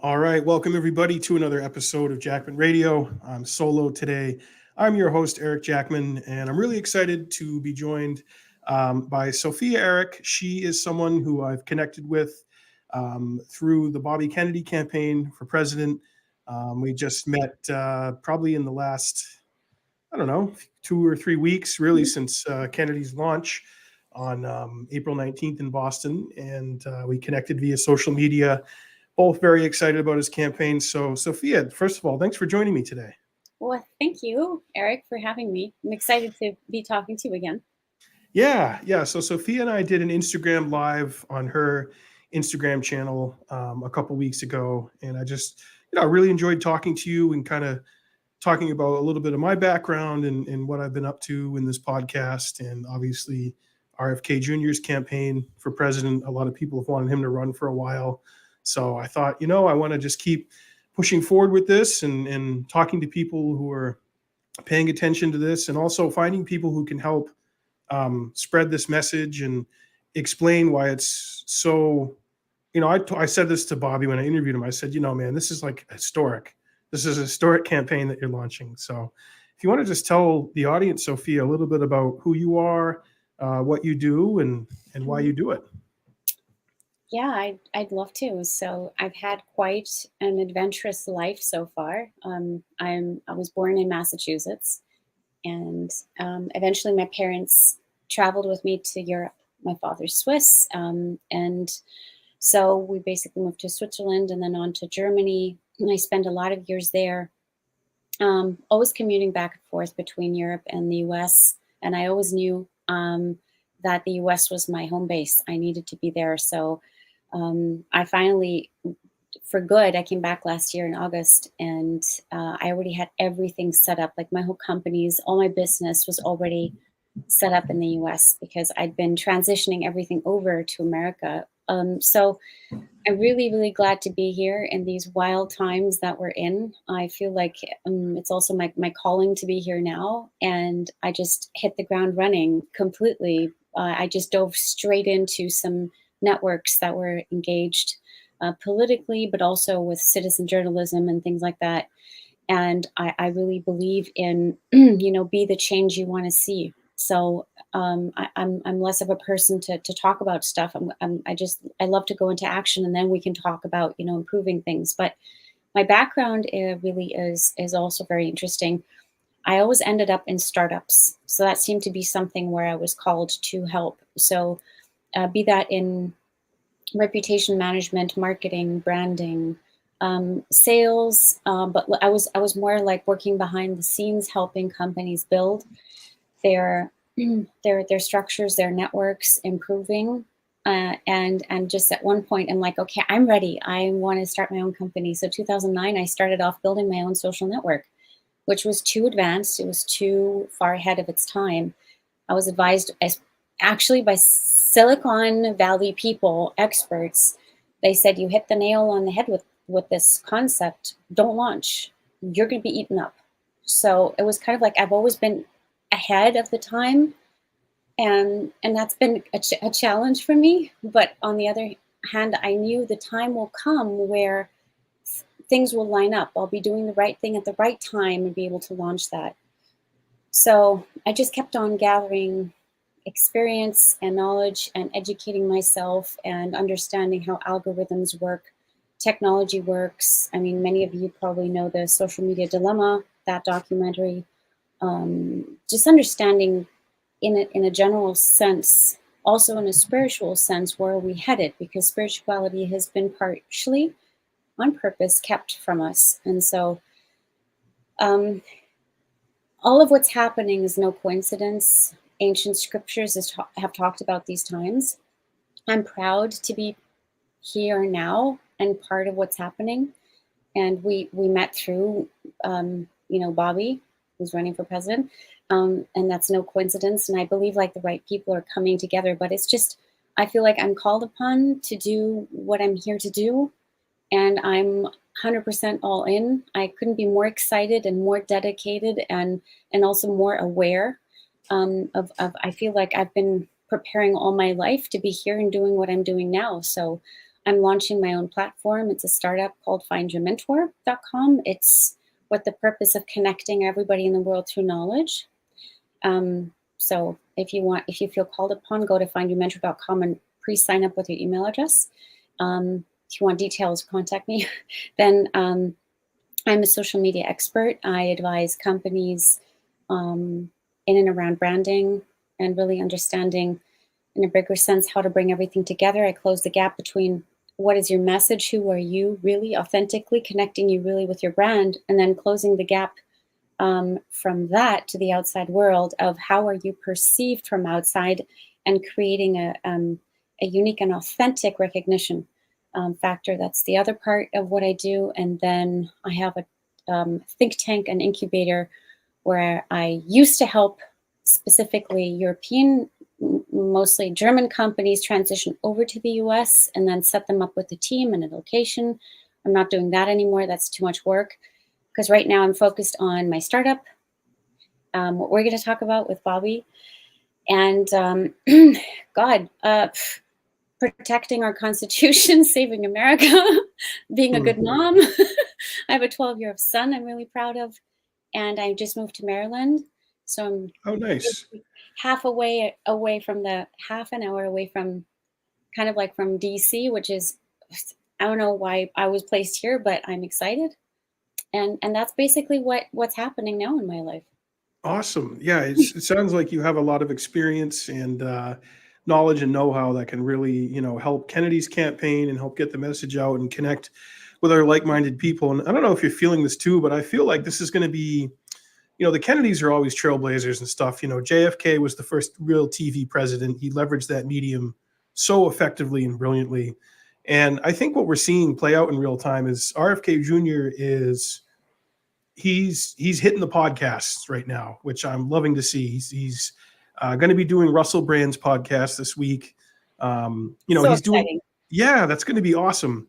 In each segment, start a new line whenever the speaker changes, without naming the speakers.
All right, welcome everybody to another episode of Jackman Radio. I'm solo today. I'm your host, Eric Jackman, and I'm really excited to be joined by Sophia Erik. She is someone who I've connected with through the Bobby Kennedy campaign for president. We just met probably in the last, I don't know, 2 or 3 weeks, really, since Kennedy's launch on April 19th in Boston. And we connected via social media, both very excited about his campaign. So, Sophia, first of all, thanks for joining me today.
Well, thank you, Eric, for having me. I'm excited to be talking to you again.
Yeah. So, Sophia and I did an Instagram live on her Instagram channel a couple weeks ago. And I just, I really enjoyed talking to you and kind of talking about a little bit of my background and what I've been up to in this podcast. And obviously, RFK Jr.'s campaign for president. A lot of people have wanted him to run for a while. So I thought, I want to just keep pushing forward with this and talking to people who are paying attention to this and also finding people who can help spread this message and explain why it's so. I said this to Bobby when I interviewed him. I said, man, this is like historic. This is a historic campaign that you're launching. So if you want to just tell the audience, Sophia, a little bit about who you are, what you do, and why you do it.
Yeah, I'd love to. So I've had quite an adventurous life so far. I was born in Massachusetts, and eventually my parents traveled with me to Europe. My father's Swiss, and so we basically moved to Switzerland and then on to Germany. And I spent a lot of years there, always commuting back and forth between Europe and the US. And I always knew that the US was my home base. I needed to be there. So I finally, for good, I came back last year in August, and I already had everything set up. Like my whole companies, all my business was already set up in the US because I'd been transitioning everything over to America. So I'm really, really glad to be here in these wild times that we're in. I feel like it's also my calling to be here now. And I just hit the ground running completely. I just dove straight into some networks that were engaged politically, but also with citizen journalism and things like that. And I really believe in, be the change you want to see. So I'm less of a person to talk about stuff. I love to go into action, and then we can talk about improving things. But my background really is also very interesting. I always ended up in startups, so that seemed to be something where I was called to help. So be that in reputation management, marketing, branding, sales, but I was more like working behind the scenes, helping companies build their their structures, their networks, improving. And just at one point, I'm like, okay, I'm ready. I want to start my own company. So 2009, I started off building my own social network, which was too advanced. It was too far ahead of its time. I was advised actually by Silicon Valley people, experts. They said, you hit the nail on the head with this concept. Don't launch. You're going to be eaten up. So it was kind of like I've always been ahead of the time, and that's been a challenge for me. But on the other hand, I knew the time will come where things will line up. I'll be doing the right thing at the right time and be able to launch that. So I just kept on gathering experience and knowledge and educating myself and understanding how algorithms work, technology works. I mean, many of you probably know the Social Media Dilemma, that documentary. Just understanding in a general sense, also in a spiritual sense, where are we headed? Because spirituality has been partially on purpose kept from us. And so um, all of what's happening is no coincidence. Ancient scriptures have talked about these times. I'm proud to be here now and part of what's happening. And we met through, Bobby, who's running for president. And that's no coincidence. And I believe like the right people are coming together. But it's just, I feel like I'm called upon to do what I'm here to do. And I'm 100% all in. I couldn't be more excited and more dedicated and also more aware of I feel like I've been preparing all my life to be here and doing what I'm doing now. So I'm launching my own platform. It's a startup called findyourmentor.com. It's with the purpose of connecting everybody in the world through knowledge. So if you feel called upon, go to findyourmentor.com and pre-sign up with your email address. If you want details, contact me. Then I'm a social media expert. I advise companies in and around branding and really understanding in a bigger sense how to bring everything together. I close the gap between what is your message, who are you really authentically, connecting you really with your brand, and then closing the gap from that to the outside world of how are you perceived from outside, and creating a unique and authentic recognition factor. That's the other part of what I do. And then I have a think tank, an incubator, where I used to help specifically European, mostly German companies transition over to the US and then set them up with a team and a location. I'm not doing that anymore. That's too much work, because right now I'm focused on my startup, what we're going to talk about with Bobby, and God, protecting our Constitution, saving America, being a
Hmm.
good mom. I have a 12-year-old son I'm really proud of, and I just moved to Maryland, so I'm
Oh, nice.
half an hour away from, kind of like from DC, which is, I don't know why I was placed here, but I'm excited, and that's basically what's happening now in my life.
Awesome. Yeah, it sounds like you have a lot of experience and knowledge and know-how that can really, help Kennedy's campaign and help get the message out and connect with our like-minded people. And I don't know if you're feeling this too, but I feel like this is going to be, the Kennedys are always trailblazers and stuff. JFK was the first real TV president. He leveraged that medium so effectively and brilliantly. And I think what we're seeing play out in real time is RFK Jr. is he's hitting the podcasts right now, which I'm loving to see. He's going to be doing Russell Brand's podcast this week.
So
He's doing,
exciting.
yeah, that's going to be awesome.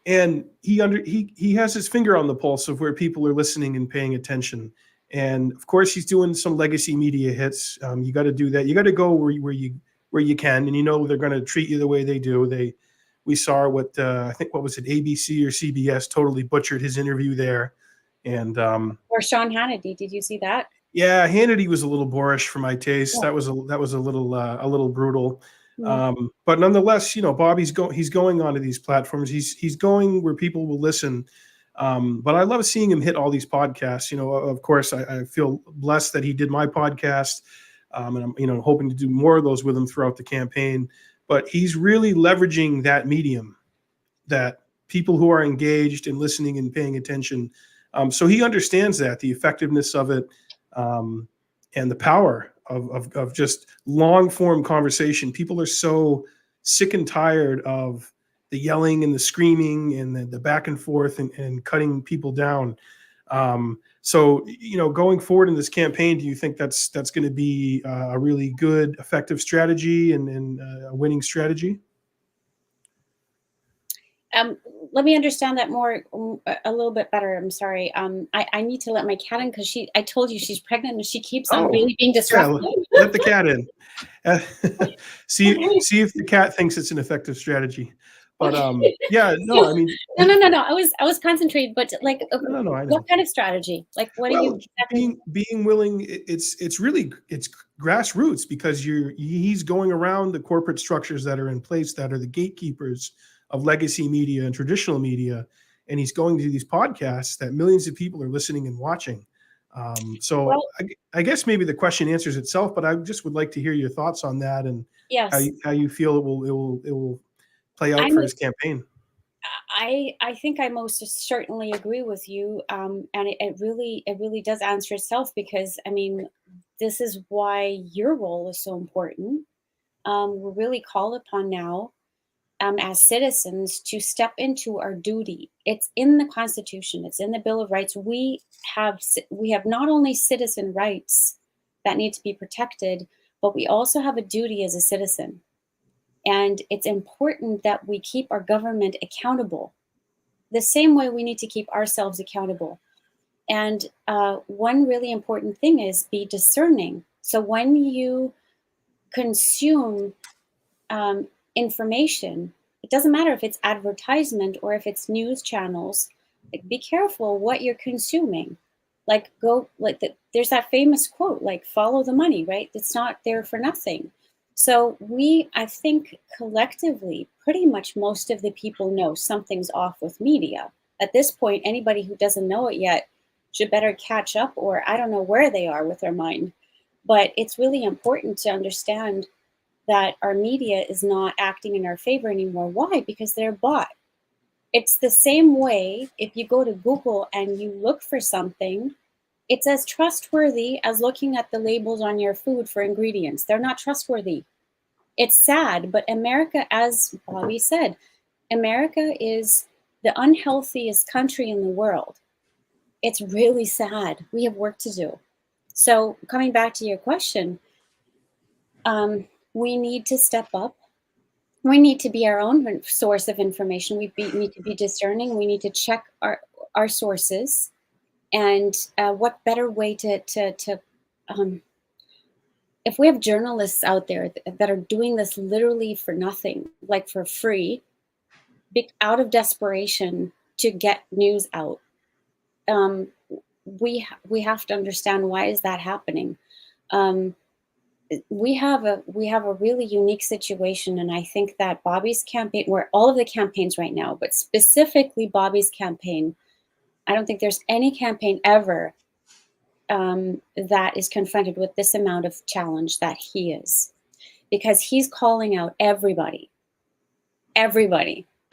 And he has his finger on the pulse of where people are listening and paying attention. And of course, he's doing some legacy media hits. You got to do that. You got to go where you can, and they're going to treat you the way they do. We saw what I think, what was it, ABC or CBS totally butchered his interview there. And
Or Sean Hannity, did you see that?
yeah, Hannity was a little boorish for my taste.
Yeah.
That was a little brutal.
Yeah.
But nonetheless, he's going onto these platforms. He's going where people will listen. But I love seeing him hit all these podcasts. Of course, I feel blessed that he did my podcast, and I'm hoping to do more of those with him throughout the campaign. But he's really leveraging that medium, that people who are engaged and listening and paying attention. So he understands that the effectiveness of it, and the power of just long form conversation. People are so sick and tired of the yelling and the screaming and the back and forth and cutting people down. So, going forward in this campaign, do you think that's going to be a really good, effective strategy and a winning strategy?
Um, Let me understand that more, a little bit better. I'm sorry. I need to let my cat in because I told you she's pregnant and she keeps on
Oh,
really being
yeah.
disruptive.
Let the cat in. Uh, see if the cat thinks it's an effective strategy. But
Okay.
yeah,
So,
no, I mean,
no. I was concentrated, but like,
no, I
what
know.
kind of strategy? Like, what are
Well,
you exactly?
being willing, it's really it's grassroots, because he's going around the corporate structures that are in place, that are the gatekeepers of legacy media and traditional media, and he's going to these podcasts that millions of people are listening and watching. So
Well,
I guess maybe the question answers itself, but I just would like to hear your thoughts on that and
yes.
how you feel it will play out
I'm
for his campaign.
I think I most certainly agree with you, and it really does answer itself, because I mean, this is why your role is so important. We're really called upon now, as citizens, to step into our duty. It's in the Constitution. It's in the Bill of Rights. We have not only citizen rights that need to be protected, but we also have a duty as a citizen. And it's important that we keep our government accountable the same way we need to keep ourselves accountable. And one really important thing is be discerning. So when you consume information, doesn't matter if it's advertisement or if it's news channels. Like, be careful what you're consuming. Like, go like there's that famous quote, like, follow the money, right? It's not there for nothing. So I think collectively, pretty much most of the people know something's off with media. At this point, anybody who doesn't know it yet should better catch up, or I don't know where they are with their mind. But it's really important to understand that our media is not acting in our favor anymore. Why? Because they're bought. It's the same way if you go to Google and you look for something, it's as trustworthy as looking at the labels on your food for ingredients. They're not trustworthy. It's sad, but America, as Bobby said, America is the unhealthiest country in the world. It's really sad. We have work to do. So, coming back to your question, we need to step up. We need to be our own source of information. Need to be discerning. We need to check our sources. And what better way to if we have journalists out there that are doing this literally for nothing, like for free, out of desperation to get news out, um, we have to understand, why is that happening. Um, we have a really unique situation, and I think that Bobby's campaign, where all of the campaigns right now, but specifically Bobby's campaign, I don't think there's any campaign ever that is confronted with this amount of challenge that he is, because he's calling out everybody. I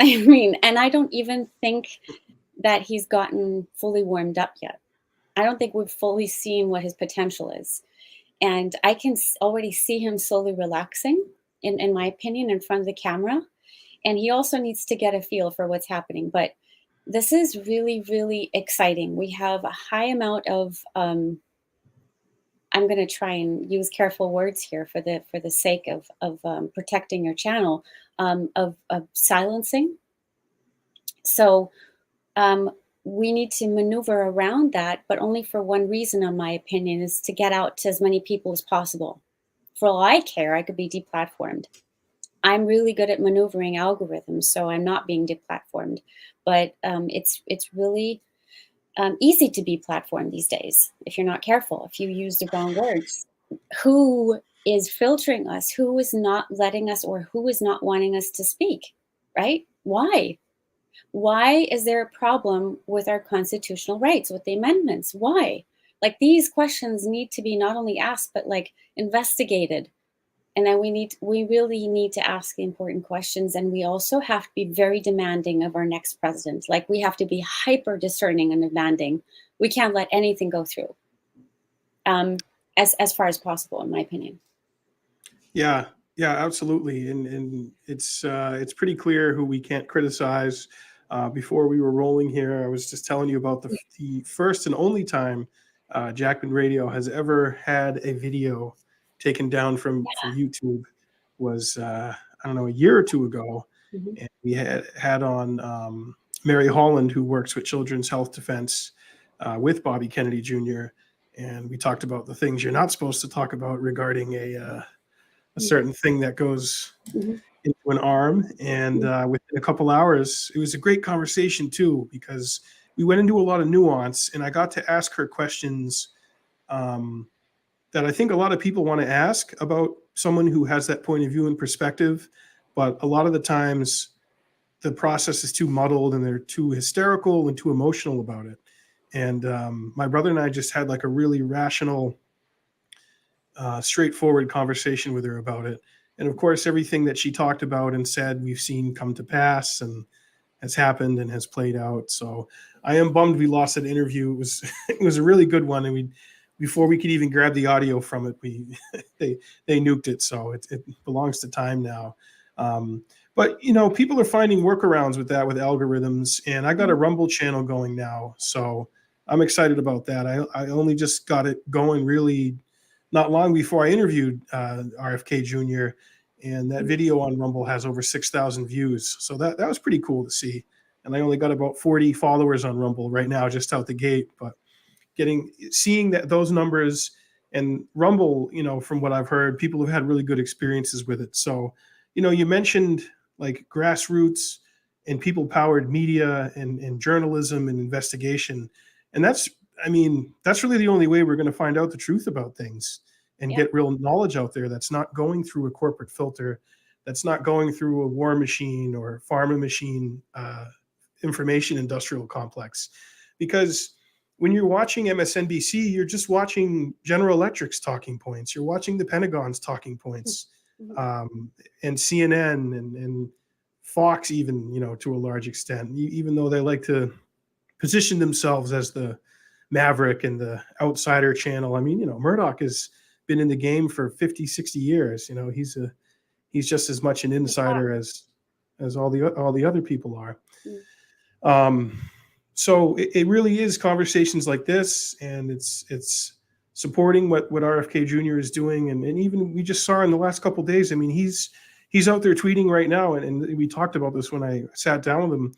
mean, and I don't even think that he's gotten fully warmed up yet. I don't think we've fully seen what his potential is. And I can already see him slowly relaxing, in my opinion, in front of the camera. And he also needs to get a feel for what's happening. But this is really, really exciting. We have a high amount of, I'm going to try and use careful words here for the sake of protecting your channel, of silencing. So we need to maneuver around that, but only for one reason, in my opinion, is to get out to as many people as possible. For all I care, I could be deplatformed. I'm really good at maneuvering algorithms, so I'm not being deplatformed. But it's really easy to be platformed these days if you're not careful, if you use the wrong words. Who is filtering us? Who is not letting us, or who is not wanting us to speak, right? Why? Why is there a problem with our constitutional rights, with the amendments? Why? Like, these questions need to be not only asked, but like investigated. And then we really need to ask the important questions. And we also have to be very demanding of our next president. Like, we have to be hyper discerning and demanding. We can't let anything go through, as far as possible, in my opinion.
Yeah, yeah, absolutely. And it's pretty clear who we can't criticize. Before we were rolling here, I was just telling you about the first and only time Jackman Radio has ever had a video taken down from YouTube was I don't know, a year or two ago,
Mm-hmm.
and we had on Mary Holland, who works with Children's Health Defense with Bobby Kennedy Jr., and we talked about the things you're not supposed to talk about regarding a certain thing that goes
Mm-hmm.
into an arm. And within a couple hours, it was a great conversation too, because we went into a lot of nuance, and I got to ask her questions that I think a lot of people want to ask about someone who has that point of view and perspective. But a lot of the times the process is too muddled, and they're too hysterical and too emotional about it. And my brother and I just had like a really rational, straightforward conversation with her about it. And of course, everything that she talked about and said, we've seen come to pass and has happened and has played out. So I am bummed we lost that interview. It was it was a really good one, and before we could even grab the audio from it, they nuked it. So it belongs to time now. But people are finding workarounds with that, with algorithms, and I got a Rumble channel going now, so I'm excited about that. I only just got it going really not long before I interviewed RFK Jr., and that video on Rumble has over 6,000 views. So that was pretty cool to see. And I only got about 40 followers on Rumble right now, just out the gate. But seeing that those numbers, and Rumble, from what I've heard, people have had really good experiences with it. So, you mentioned like grassroots and people powered media and journalism and investigation. And that's, I mean, that's really the only way we're going to find out the truth about things and
Yeah.
get real knowledge out there that's not going through a corporate filter, that's not going through a war machine or pharma machine, information industrial complex. Because when you're watching MSNBC, you're just watching General Electric's talking points, you're watching the Pentagon's talking points,
Mhm.
and CNN and Fox, even, you know, to a large extent, even though they like to position themselves as the maverick and the outsider channel. I mean, you know, Murdoch has been in the game for 50, 60 years. You know, he's just as much an
The top.
insider as all the other people are.
Mm.
Um, so it really is conversations like this, and it's supporting what RFK Jr. is doing, and even we just saw in the last couple of days. I mean, he's out there tweeting right now, and we talked about this when I sat down with him,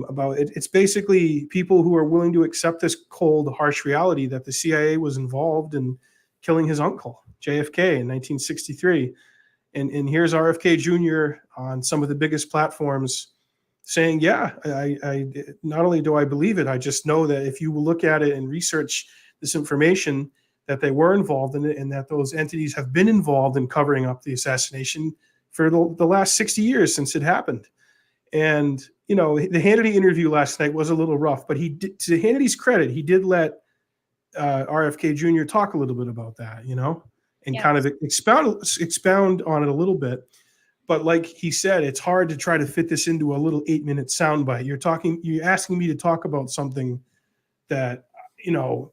about it. It's basically people who are willing to accept this cold, harsh reality that the CIA was involved in killing his uncle JFK in 1963, and here's RFK Jr. on some of the biggest platforms saying, yeah, I not only do I believe it, I just know that if you look at it and research this information, that they were involved in it, and that those entities have been involved in covering up the assassination for the last 60 years since it happened. And, you know, the Hannity interview last night was a little rough, but he did, to Hannity's credit, he did let RFK Jr. talk a little bit about that, you know, and kind of
Yes.
expound on it a little bit. But like he said, it's hard to try to fit this into a little 8-minute soundbite. You're asking me to talk about something that, you know,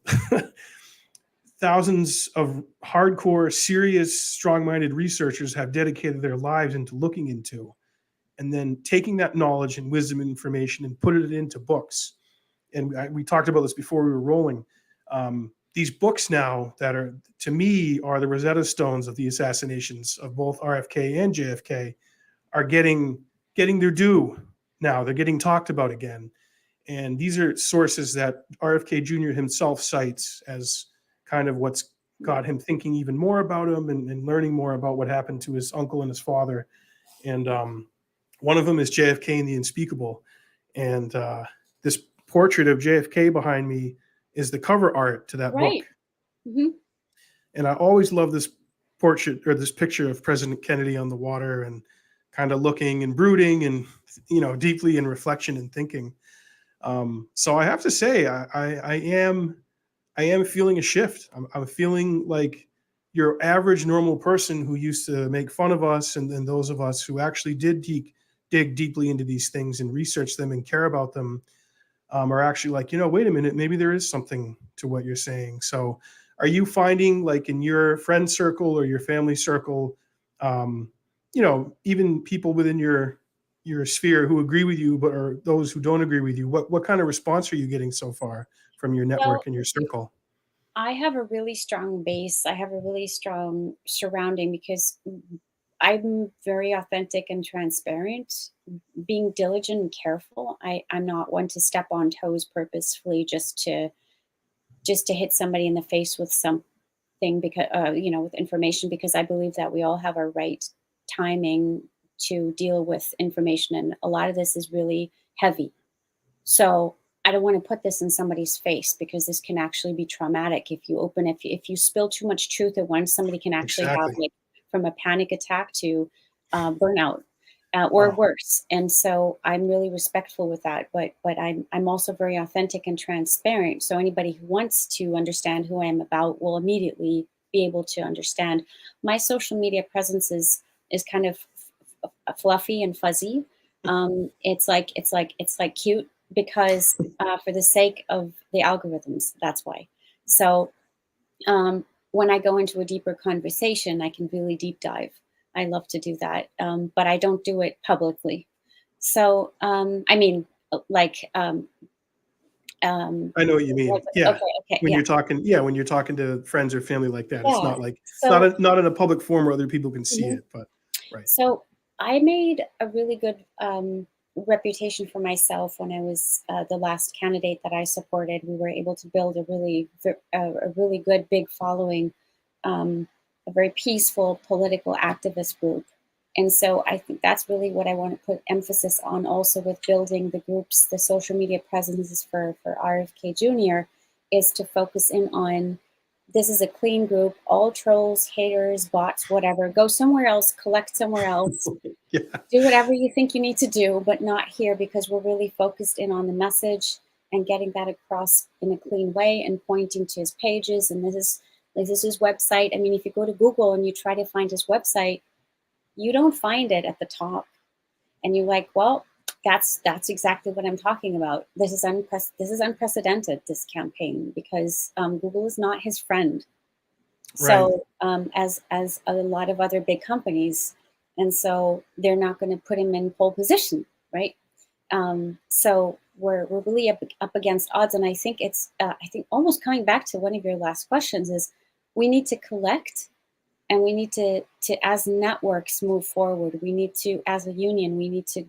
thousands of hardcore, serious, strong-minded researchers have dedicated their lives into looking into, and then taking that knowledge and wisdom and information and put it into books. And we talked about this before we were rolling. These books now that are, to me, are the Rosetta Stones of the assassinations of both RFK and JFK, are getting their due now. They're getting talked about again. And these are sources that RFK Jr. himself cites as kind of what's got him thinking even more about him, and learning more about what happened to his uncle and his father. And one of them is JFK and the Unspeakable. And this portrait of JFK behind me is the cover art to that book.
Right. Hmm.
And I always love this portrait, or this picture of President Kennedy on the water, and kind of looking and brooding, and, you know, deeply in reflection and thinking. So I have to say, I am feeling a shift. I'm feeling like your average normal person who used to make fun of us, and those of us who actually did dig deeply into these things and research them and care about them, are actually like, you know, wait a minute, maybe there is something to what you're saying. So are you finding, like, in your friend circle or your family circle, um, you know, even people within your sphere who agree with you, but or those who don't agree with you, what kind of response are you getting so far from your
Well,
network and your circle?
I have a really strong base. I have a really strong surrounding because I'm very authentic and transparent, being diligent and careful. I'm not one to step on toes purposefully just to hit somebody in the face with something, because with information, because I believe that we all have our right timing to deal with information, and a lot of this is really heavy. So I don't want to put this in somebody's face, because this can actually be traumatic if you spill too much truth at once. Somebody can actually have,
Exactly.
like, from a panic attack to burnout, or
Wow.
worse. And so I'm really respectful with that, but I'm also very authentic and transparent. So anybody who wants to understand who I am about will immediately be able to understand. My social media presence is kind of fluffy and fuzzy. It's like cute, because for the sake of the algorithms, that's why. So when I go into a deeper conversation, I can really deep dive. I love to do that, but I don't do it publicly. So I mean, like, um,
I know what you
like,
mean. Yeah.
okay, okay, yeah,
When you're talking to friends or family like that, it's
yeah.
not like,
So
not in a public forum where other people can see
mhm.
it, but right.
So I made a really good reputation for myself when I was the last candidate that I supported. We were able to build a really good big following, a very peaceful political activist group. And so I think that's really what I want to put emphasis on also with building the groups, the social media presences for RFK Jr., is to focus in on, this is a clean group, all trolls, haters, bots, whatever, go somewhere else, collect somewhere else,
Yeah.
do whatever you think you need to do, but not here, because we're really focused in on the message and getting that across in a clean way and pointing to his pages. And this is his website. I mean, if you go to Google and you try to find his website, you don't find it at the top. And you're like, well, that's exactly what I'm talking about. This is unprecedented, this campaign, because Google is not his friend.
Right.
So as a lot of other big companies, and so they're not going to put him in pole position, right? So we're really up against odds, and I think I think almost coming back to one of your last questions is, we need to collect, and we need to as networks move forward. We need to, as a union, we need to.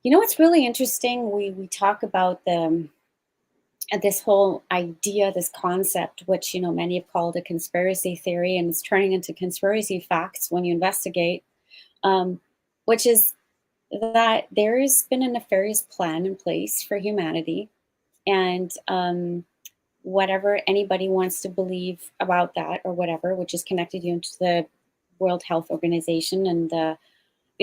You know, it's really interesting. We talk about this whole idea, this concept, which, you know, many have called a conspiracy theory, and it's turning into conspiracy facts when you investigate, which is that there has been a nefarious plan in place for humanity, and whatever anybody wants to believe about that or whatever, which is connected you into the World Health Organization and the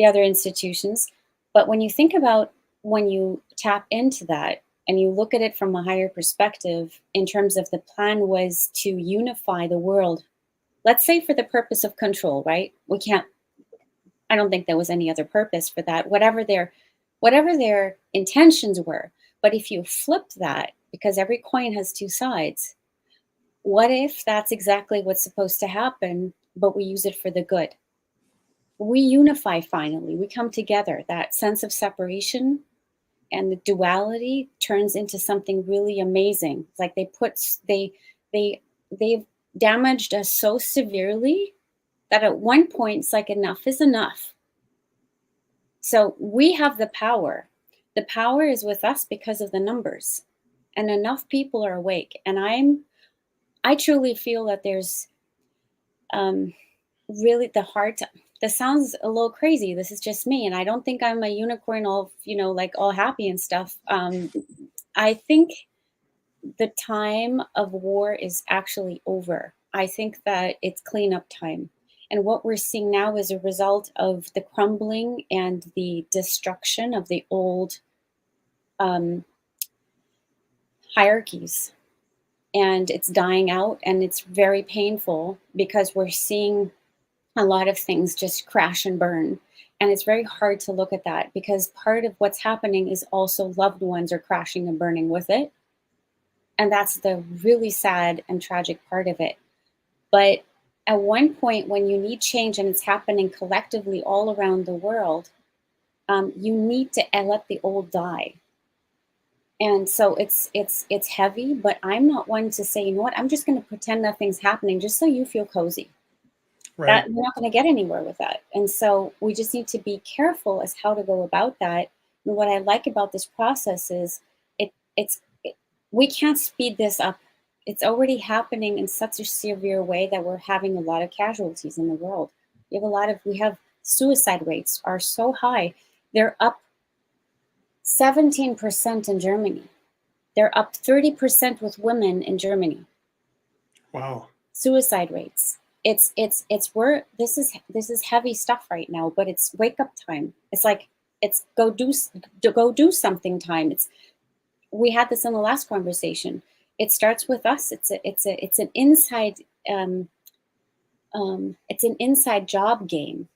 other institutions. But when you think about, when you tap into that and you look at it from a higher perspective, in terms of the plan was to unify the world, let's say for the purpose of control, right? We can't, I don't think there was any other purpose for that, whatever their intentions were. But if you flip that, because every coin has two sides, what if that's exactly what's supposed to happen, but we use it for the good? We unify finally. We come together. That sense of separation and the duality turns into something really amazing. It's like they've damaged us so severely that at one point it's like, enough is enough. So we have the power. The power is with us because of the numbers, and enough people are awake. And I truly feel that there's really the heart. This sounds a little crazy. This is just me, and I don't think I'm a unicorn, all, you know, like all happy and stuff. I think the time of war is actually over. I think that it's cleanup time. And what we're seeing now is a result of the crumbling and the destruction of the old um, hierarchies. And it's dying out, and it's very painful because we're seeing a lot of things just crash and burn. And it's very hard to look at that, because part of what's happening is also loved ones are crashing and burning with it. And that's the really sad and tragic part of it. But at one point, when you need change and it's happening collectively all around the world, you need to let the old die. And so it's heavy, but I'm not one to say, you know what, I'm just going to pretend nothing's happening just so you feel cozy.
Right.
That we're not going to get anywhere with that. And so we just need to be careful as how to go about that. And what I like about this process is we can't speed this up. It's already happening in such a severe way that we're having a lot of casualties in the world. We have suicide rates are so high. They're up 17% in Germany. They're up 30% with women in Germany.
Wow.
Suicide rates. This is heavy stuff right now, but it's wake up time. It's like, it's go do something time. We had this in the last conversation. It starts with us. It's an inside job game.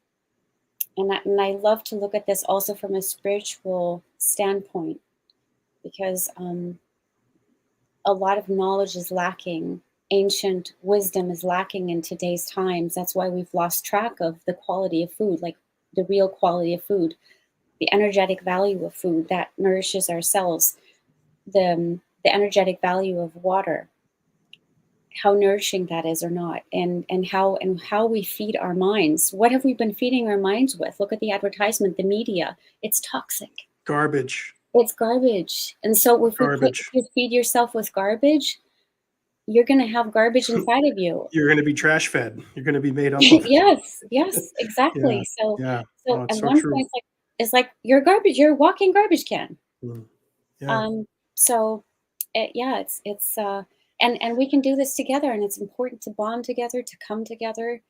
And I love to look at this also from a spiritual standpoint, because a lot of knowledge is lacking. Ancient wisdom is lacking in today's times. That's why we've lost track of the quality of food, like the real quality of food, the energetic value of food that nourishes our cells, the energetic value of water, how nourishing that is or not, and how we feed our minds. What have we been feeding our minds with? Look at the advertisement, the media. It's toxic.
Garbage.
It's garbage. And so if
Garbage.
you feed yourself with garbage, you're going to have garbage inside of you.
You're going to be trash fed. You're going to be made up of.
Yes, yes,
Yeah.
exactly. So,
Yeah. Oh,
so
it's
at
so
one
true.
point, it's like you're garbage. You're a walking garbage can.
Mm. Yeah.
Um, so, yeah, and we can do this together, and it's important to bond together, to come together,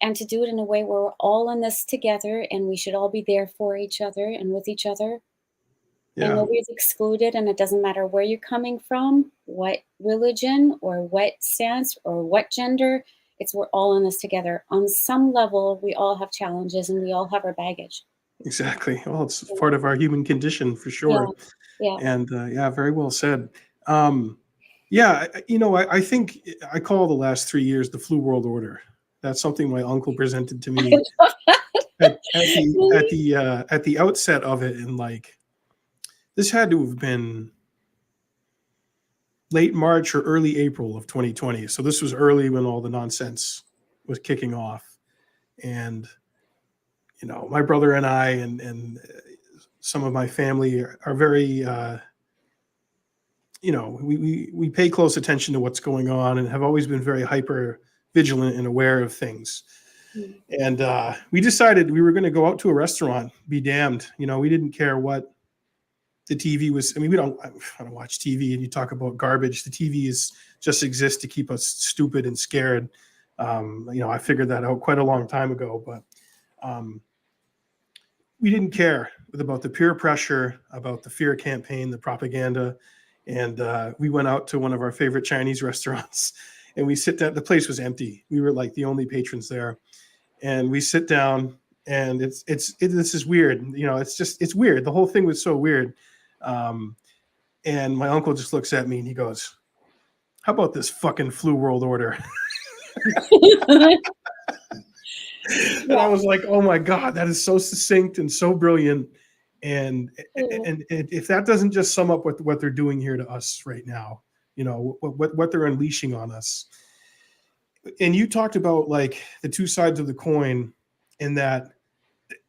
and to do it in a way where we're all in this together, and we should all be there for each other and with each other, and
Yeah.
nobody's excluded, and it doesn't matter where you're coming from, what religion or what stance or what gender. It's we're all in this together. On some level, we all have challenges and we all have our baggage.
Exactly. Well, it's
Yeah,
part of our human condition for
yeah,
sure.
yeah.
And yeah, very well said. Um, yeah, I think I call the last 3 years the flu world order. That's something my uncle presented to
I
me
love that. Really?
at the outset of it, and like this had to have been late March or early April of 2020. So this was early when all the nonsense was kicking off, and my brother and I and some of my family are very we pay close attention to what's going on and have always been very hyper vigilant and aware of things.
Mm.
And we decided we were going to go out to a restaurant, be damned. We didn't care what the TV was. I mean, I don't watch TV, and you talk about garbage. The TV is just exists to keep us stupid and scared. I figured that out quite a long time ago, but um, we didn't care about the peer pressure, about the fear campaign, the propaganda. And we went out to one of our favorite Chinese restaurants, and we sit down. The place was empty. We were like the only patrons there, and we sit down, and this is weird. It's weird. The whole thing was so weird. Um, and my uncle just looks at me and he goes, "How about this fucking flu world order?" And I
Yeah.
was like, "Oh my god, that is so succinct and so brilliant." And
Mm.
and if that doesn't just sum up what they're doing here to us right now, what they're unleashing on us. And you talked about like the two sides of the coin, and that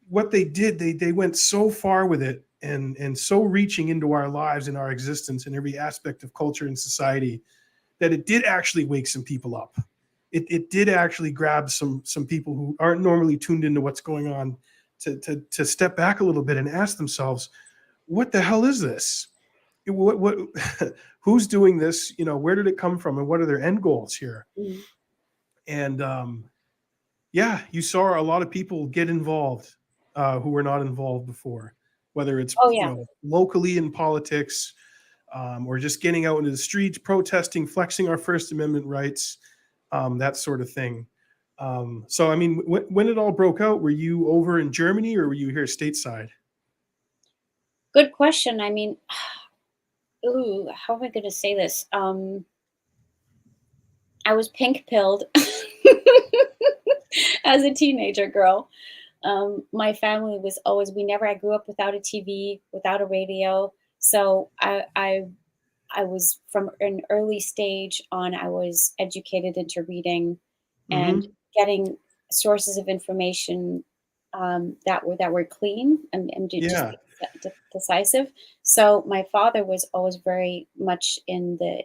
what they did, they went so far with it, and so reaching into our lives and our existence and every aspect of culture and society, that it did actually wake some people up. It did actually grab some people who aren't normally tuned into what's going on to step back a little bit and ask themselves, what the hell is this? What who's doing this? Where did it come from, and what are their end goals here?
Mm.
And yeah, you saw a lot of people get involved who were not involved before, whether it's
Oh, yeah.
locally in politics, or just getting out into the streets, protesting, flexing our First Amendment rights, that sort of thing. So, I mean, when it all broke out, were you over in Germany or were you here stateside?
Good question. I mean, ooh, how am I going to say this? I was pink pilled as a teenager girl. My family was always, I grew up without a TV, without a radio. So I was from an early stage on, I was educated into reading and
Hmm.
getting sources of information that were clean and just
Yeah.
decisive. So my father was always very much in the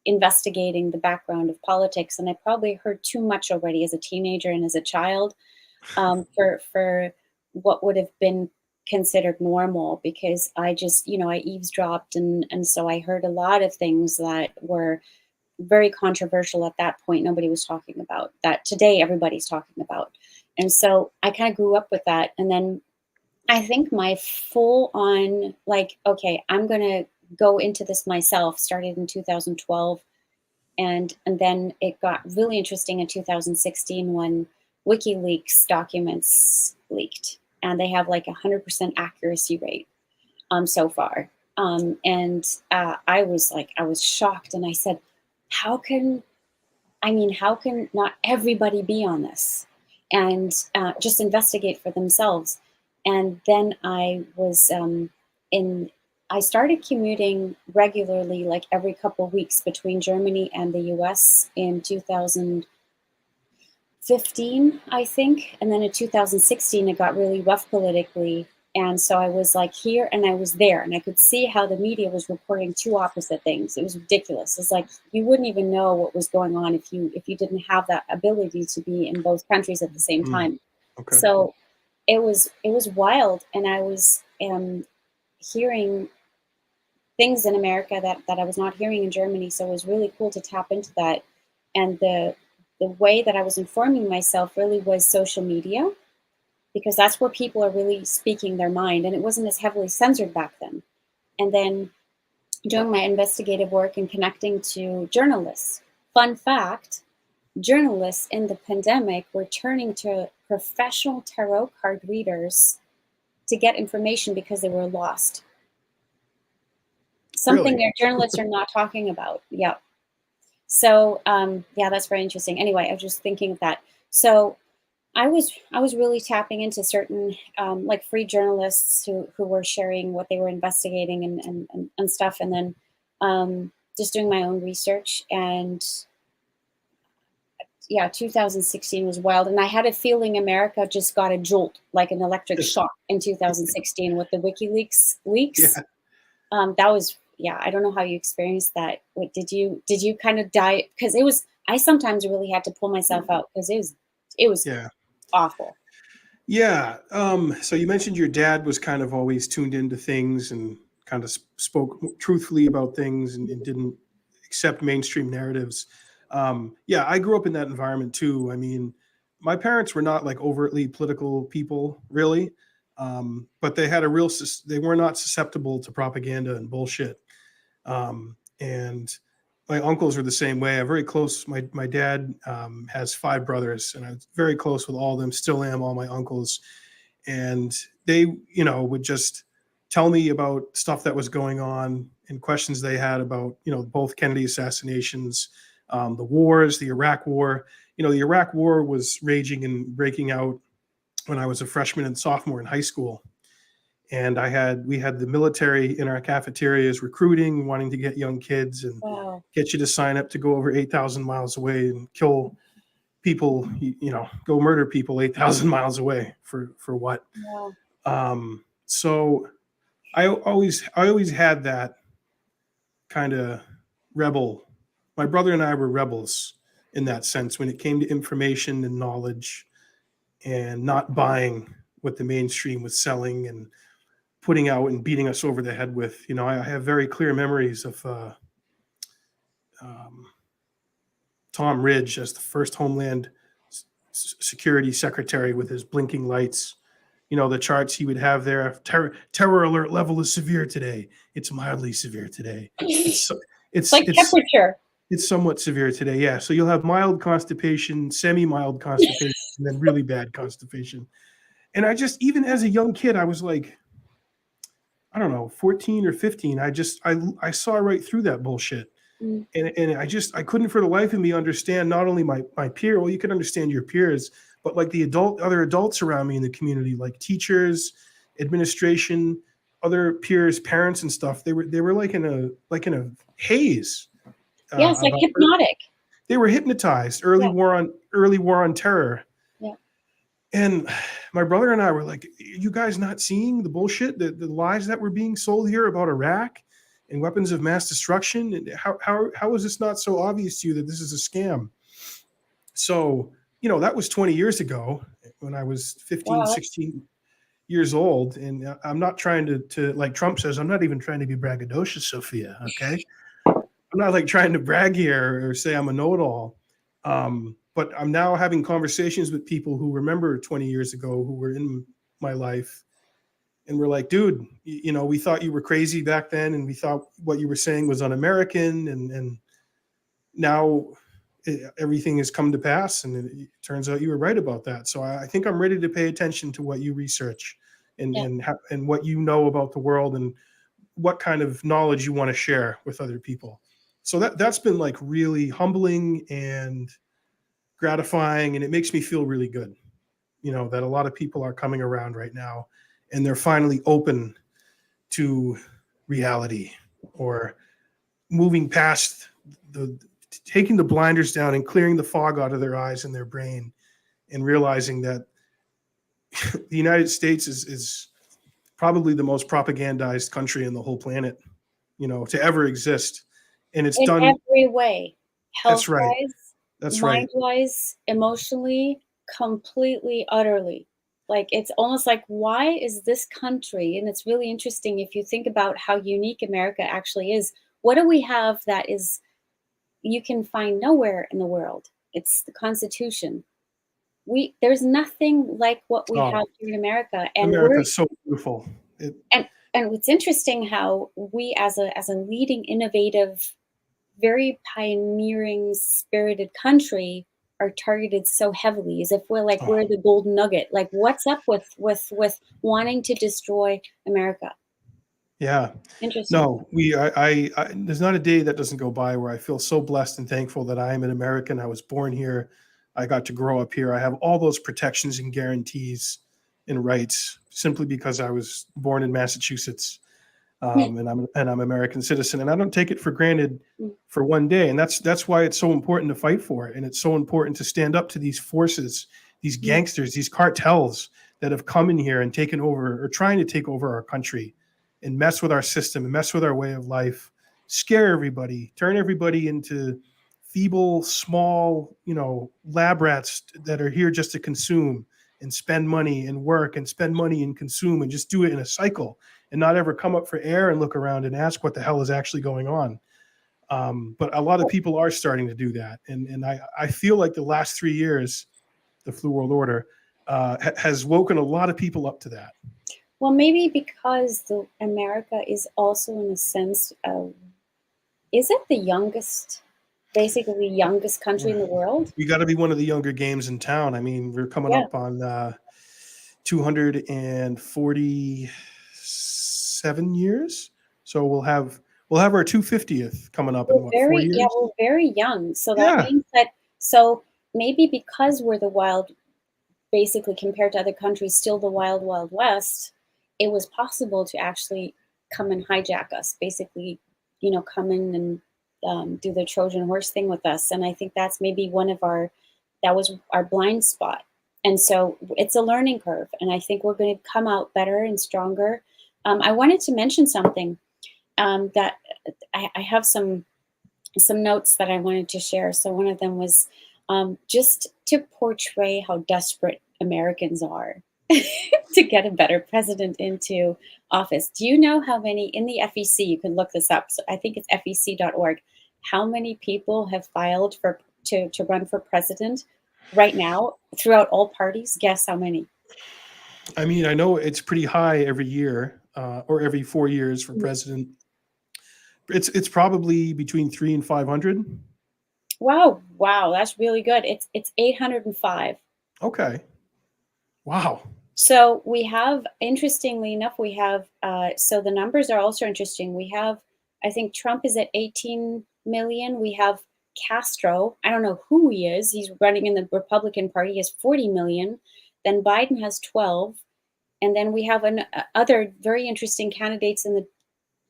investigating the background of politics, and I probably heard too much already as a teenager and as a child, for what would have been considered normal, because I just, I eavesdropped, and so I heard a lot of things that were very controversial at that point. Nobody was talking about that today. Everybody's talking about, and so I kind of grew up with that. And then I think my full on, like, okay, I'm gonna go into this myself, started in 2012, and then it got really interesting in 2016 when WikiLeaks documents leaked, and they have like 100% accuracy rate so far. And I was shocked, and I said, "How can how can not everybody be on this and just investigate for themselves?" And then in I started commuting regularly, like every couple of weeks, between Germany and the US in 2015, I think. And then in 2016, it got really rough politically. And so I was like here and I was there, and I could see how the media was reporting two opposite things. It was ridiculous. It's like you wouldn't even know what was going on if you didn't have that ability to be in both countries at the same
Mm,
time.
okay.
So it was wild, and I was hearing things in America that I was not hearing in Germany. So it was really cool to tap into that. And the way that I was informing myself really was social media, because that's where people are really speaking their mind, and it wasn't as heavily censored back then. And then doing my investigative work and connecting to journalists. Fun fact, journalists in the pandemic were turning to professional tarot card readers to get information because they were lost. Something
Really?
their journalists are not talking about. Yeah. So yeah, that's very interesting. Anyway, I was just thinking of that. So I was really tapping into certain like free journalists who were sharing what they were investigating and stuff, and then just doing my own research. And yeah, 2016 was wild, and I had a feeling America just got a jolt, like an electric shock, in 2016 with the WikiLeaks leaks.
Yeah.
That was, yeah. I don't know how you experienced that. What did you kind of die? Because it was. I sometimes really had to pull myself out because it was
Yeah.
awful.
Yeah. So you mentioned your dad was kind of always tuned into things and kind of spoke truthfully about things and didn't accept mainstream narratives. Yeah, I grew up in that environment too. I mean, my parents were not like overtly political people, really, but they had a real. They were not susceptible to propaganda and bullshit. And my uncles are the same way. I'm very close. My dad has five brothers, and I'm very close with all of them. Still am, all my uncles, and they, would just tell me about stuff that was going on and questions they had about, both Kennedy assassinations, the wars, the Iraq War. The Iraq War was raging and breaking out when I was a freshman and sophomore in high school, and we had the military in our cafeterias recruiting, wanting to get young kids and
Wow.
get you to sign up to go over 8,000 miles away and kill people, go murder people 8,000 miles away for what?
Wow.
So I always had that kind of rebel. My brother and I were rebels in that sense when it came to information and knowledge and not buying what the mainstream was selling and putting out and beating us over the head with. I have very clear memories of um, Tom Ridge as the first Homeland Security Secretary with his blinking lights. The charts he would have there. Terror alert level is severe today. It's mildly severe today. It's
It's
it's
like
it's
temperature.
it's somewhat severe today. Yeah. So you'll have mild constipation, semi-mild constipation, and then really bad constipation. And I just, even as a young kid, I was like, I don't know, 14 or 15. I saw right through that bullshit.
Mm.
And I couldn't for the life of me understand not only my peer, well, you can understand your peers, but like the other adults around me in the community, like teachers, administration, other peers, parents and stuff. They were like in a haze
Yeah, it's like
about.
hypnotic.
They were hypnotized.
Yeah.
Early war on terror.
Yeah.
And my brother and I were like, you guys not seeing the bullshit, the lies that were being sold here about Iraq and weapons of mass destruction? And how is this not so obvious to you that this is a scam? So, that was 20 years ago when I was 15,
Wow.
16 years old. And I'm not trying to, like Trump says, I'm not even trying to be braggadocious, Sophia. Okay. I'm not like trying to brag here or say I'm a know-it-all. But I'm now having conversations with people who remember 20 years ago who were in my life, and we're like, dude, we thought you were crazy back then, and we thought what you were saying was un-American, and now everything has come to pass, and it turns out you were right about that. So I think I'm ready to pay attention to what you research and
Yeah.
and what you know about the world and what kind of knowledge you want to share with other people. So that's been like really humbling and gratifying, and it makes me feel really good, that a lot of people are coming around right now and they're finally open to reality, or moving past the taking the blinders down and clearing the fog out of their eyes and their brain, and realizing that the United States is probably the most propagandized country in the whole planet, to ever exist. And it's
In
done.
every way,
That's right.
health-wise,
That's right.
mind-wise, emotionally, completely, utterly. Like, it's almost like, why is this country, and it's really interesting if you think about how unique America actually is. What do we have that is you can find nowhere in the world? It's the Constitution. There's nothing like what we
Oh,
have here in America, and
America
we're
is so beautiful.
and it's interesting how we as a leading innovative, very pioneering spirited country are targeted so heavily as if
Oh,
we're the golden nugget. Like, what's up with wanting to destroy America?
yeah.
Interesting.
No, there's not a day that doesn't go by where I feel so blessed and thankful that I am an American. I was born here. I got to grow up here. I have all those protections and guarantees and rights simply because I was born in Massachusetts, and I'm American citizen, and I don't take it for granted for one day. And that's why it's so important to fight for it, and it's so important to stand up to these forces, these gangsters, these cartels that have come in here and taken over or trying to take over our country and mess with our system and mess with our way of life, scare everybody, turn everybody into feeble, small, lab rats that are here just to consume and spend money and work and spend money and consume and just do it in a cycle and not ever come up for air and look around and ask what the hell is actually going on. But a lot of people are starting to do that. And I feel like the last 3 years, the Flu World Order has woken a lot of people up to that.
Well, maybe because the America is also, in a sense, is it the youngest, basically the youngest country in the world?
We got to be one of the younger games in town. I mean, we're coming
Yeah.
up on 247 years, so we'll have our 250th coming up in what, 4 years?
We're very young. So that
Yeah.
means that, so maybe because we're the wild, basically compared to other countries, still the wild, wild west, it was possible to actually come and hijack us, basically, come in and do the Trojan horse thing with us. And I think that's maybe that was our blind spot. And so it's a learning curve. And I think we're going to come out better and stronger. I wanted to mention something that I have some notes that I wanted to share. So one of them was just to portray how desperate Americans are to get a better president into office. Do you know how many in the FEC? You can look this up. So I think it's fec.org. How many people have filed to run for president right now throughout all parties? Guess how many?
I mean, I know it's pretty high every year or every 4 years for president. It's probably between 300 and 500.
Wow, that's really good. It's 805.
Okay. Wow.
So we have, interestingly enough, so the numbers are also interesting. We have, I think Trump is at 18 million. We have Castro. I don't know who he is. He's running in the Republican Party. He has 40 million. Then Biden has 12. And then we have other very interesting candidates in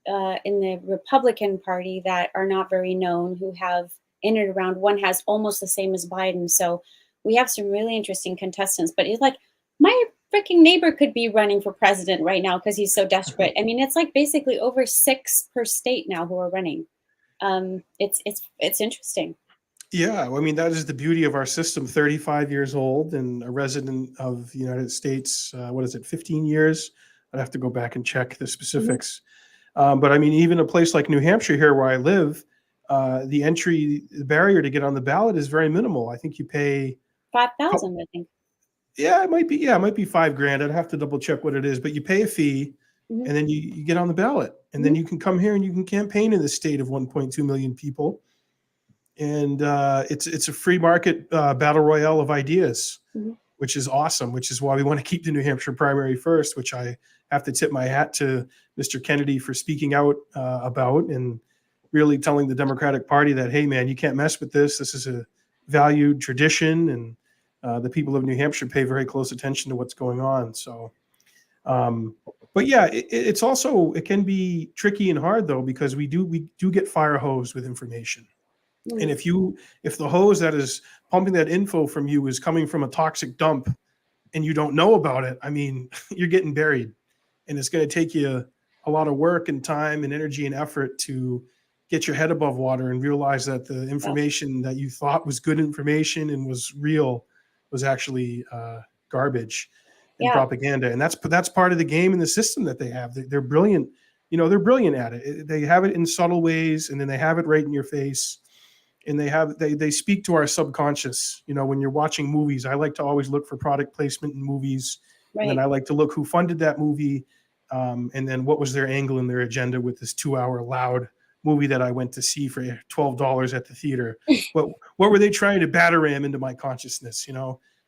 the Republican Party that are not very known, who have in and around, one has almost the same as Biden. So we have some really interesting contestants. But it's like, my freaking neighbor could be running for president right now because he's so desperate. I mean, it's like basically over 6 per state now who are running. It's interesting.
Yeah, I mean, that is the beauty of our system. 35 years old and a resident of the United States. What is it, 15 years? I'd have to go back and check the
Mhm.
specifics. But I mean, even a place like New Hampshire here where I live, the barrier to get on the ballot is very minimal. I think you pay,
5,000, I think.
yeah, it might be 5 grand. I'd have to double check what it is, but you pay a fee
Mhm.
and then you get on the ballot. And then
Mhm.
you can come here and you can campaign in the state of 1.2 million people. And it's a free market battle royale of ideas,
Mhm.
which is awesome. Which is why we want to keep the New Hampshire primary first, which I have to tip my hat to Mr. Kennedy for speaking out about and really telling the Democratic Party that, hey, man, you can't mess with this. This is a valued tradition, and the people of New Hampshire pay very close attention to what's going on. So, but yeah, it's also, it can be tricky and hard though, because we do get fire hosed with information. And
Mhm.
if the hose that is pumping that info from you is coming from a toxic dump and you don't know about it, I mean, you're getting buried. and it's going to take you a lot of work and time and energy and effort to get your head above water and realize that the
Yeah.
information that you thought was good information and was real was actually garbage and
Yeah.
propaganda. And that's part of the game and the system that they have. They're brilliant. They're brilliant at it. They have it in subtle ways, and then they have it right in your face. And they speak to our subconscious. When you're watching movies, I like to always look for product placement in movies, and then
Right.
I like to look who funded that movie, and then what was their angle and their agenda with this 2-hour loud movie that I went to see for $12 at the theater. What were they trying to batter ram into my consciousness?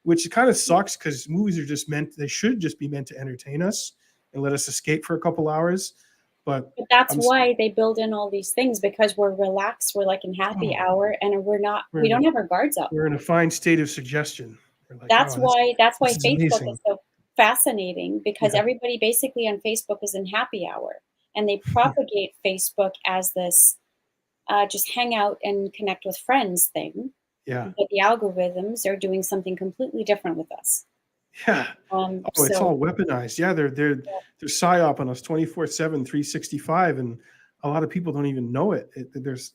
Which kind of sucks, because movies are they should just be meant to entertain us and let us escape for a couple hours. But
But that's
I'm
why they build in all these things, because we're relaxed, we're like in happy
oh,
hour, and
we're
we
in a,
don't have our guards up.
we're in a fine state of suggestion. We're like, oh, this
That's why
this is
Facebook
amazing.
is so fascinating, because
Yeah,
everybody basically on Facebook is in happy hour, and they propagate Facebook as this just hang out and connect with friends thing.
yeah,
But the algorithms are doing something completely different with us.
yeah. Oh, it's
So
all weaponized. Yeah, they're psyop on us 24/7, 365, and a lot of people don't even know it.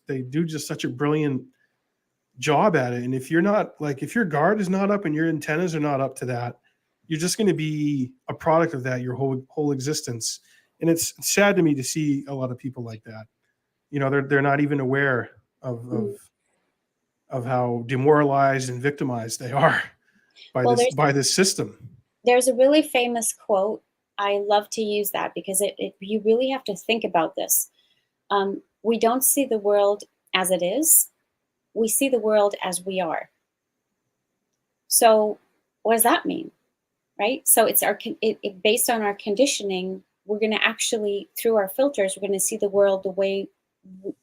They do just such a brilliant job at it. And if if your guard is not up and your antennas are not up to that, you're just going to be a product of that your whole existence. And it's sad to me to see a lot of people like that. They're not even aware of
mm,
of of how demoralized and victimized they are by
well,
this system.
there's a really famous quote. I love to use that because you really have to think about this. We don't see the world as it is. We see the world as we are. So, what does that mean, right? So it's based on our conditioning. We're going to actually, through our filters, we're going to see the world the way.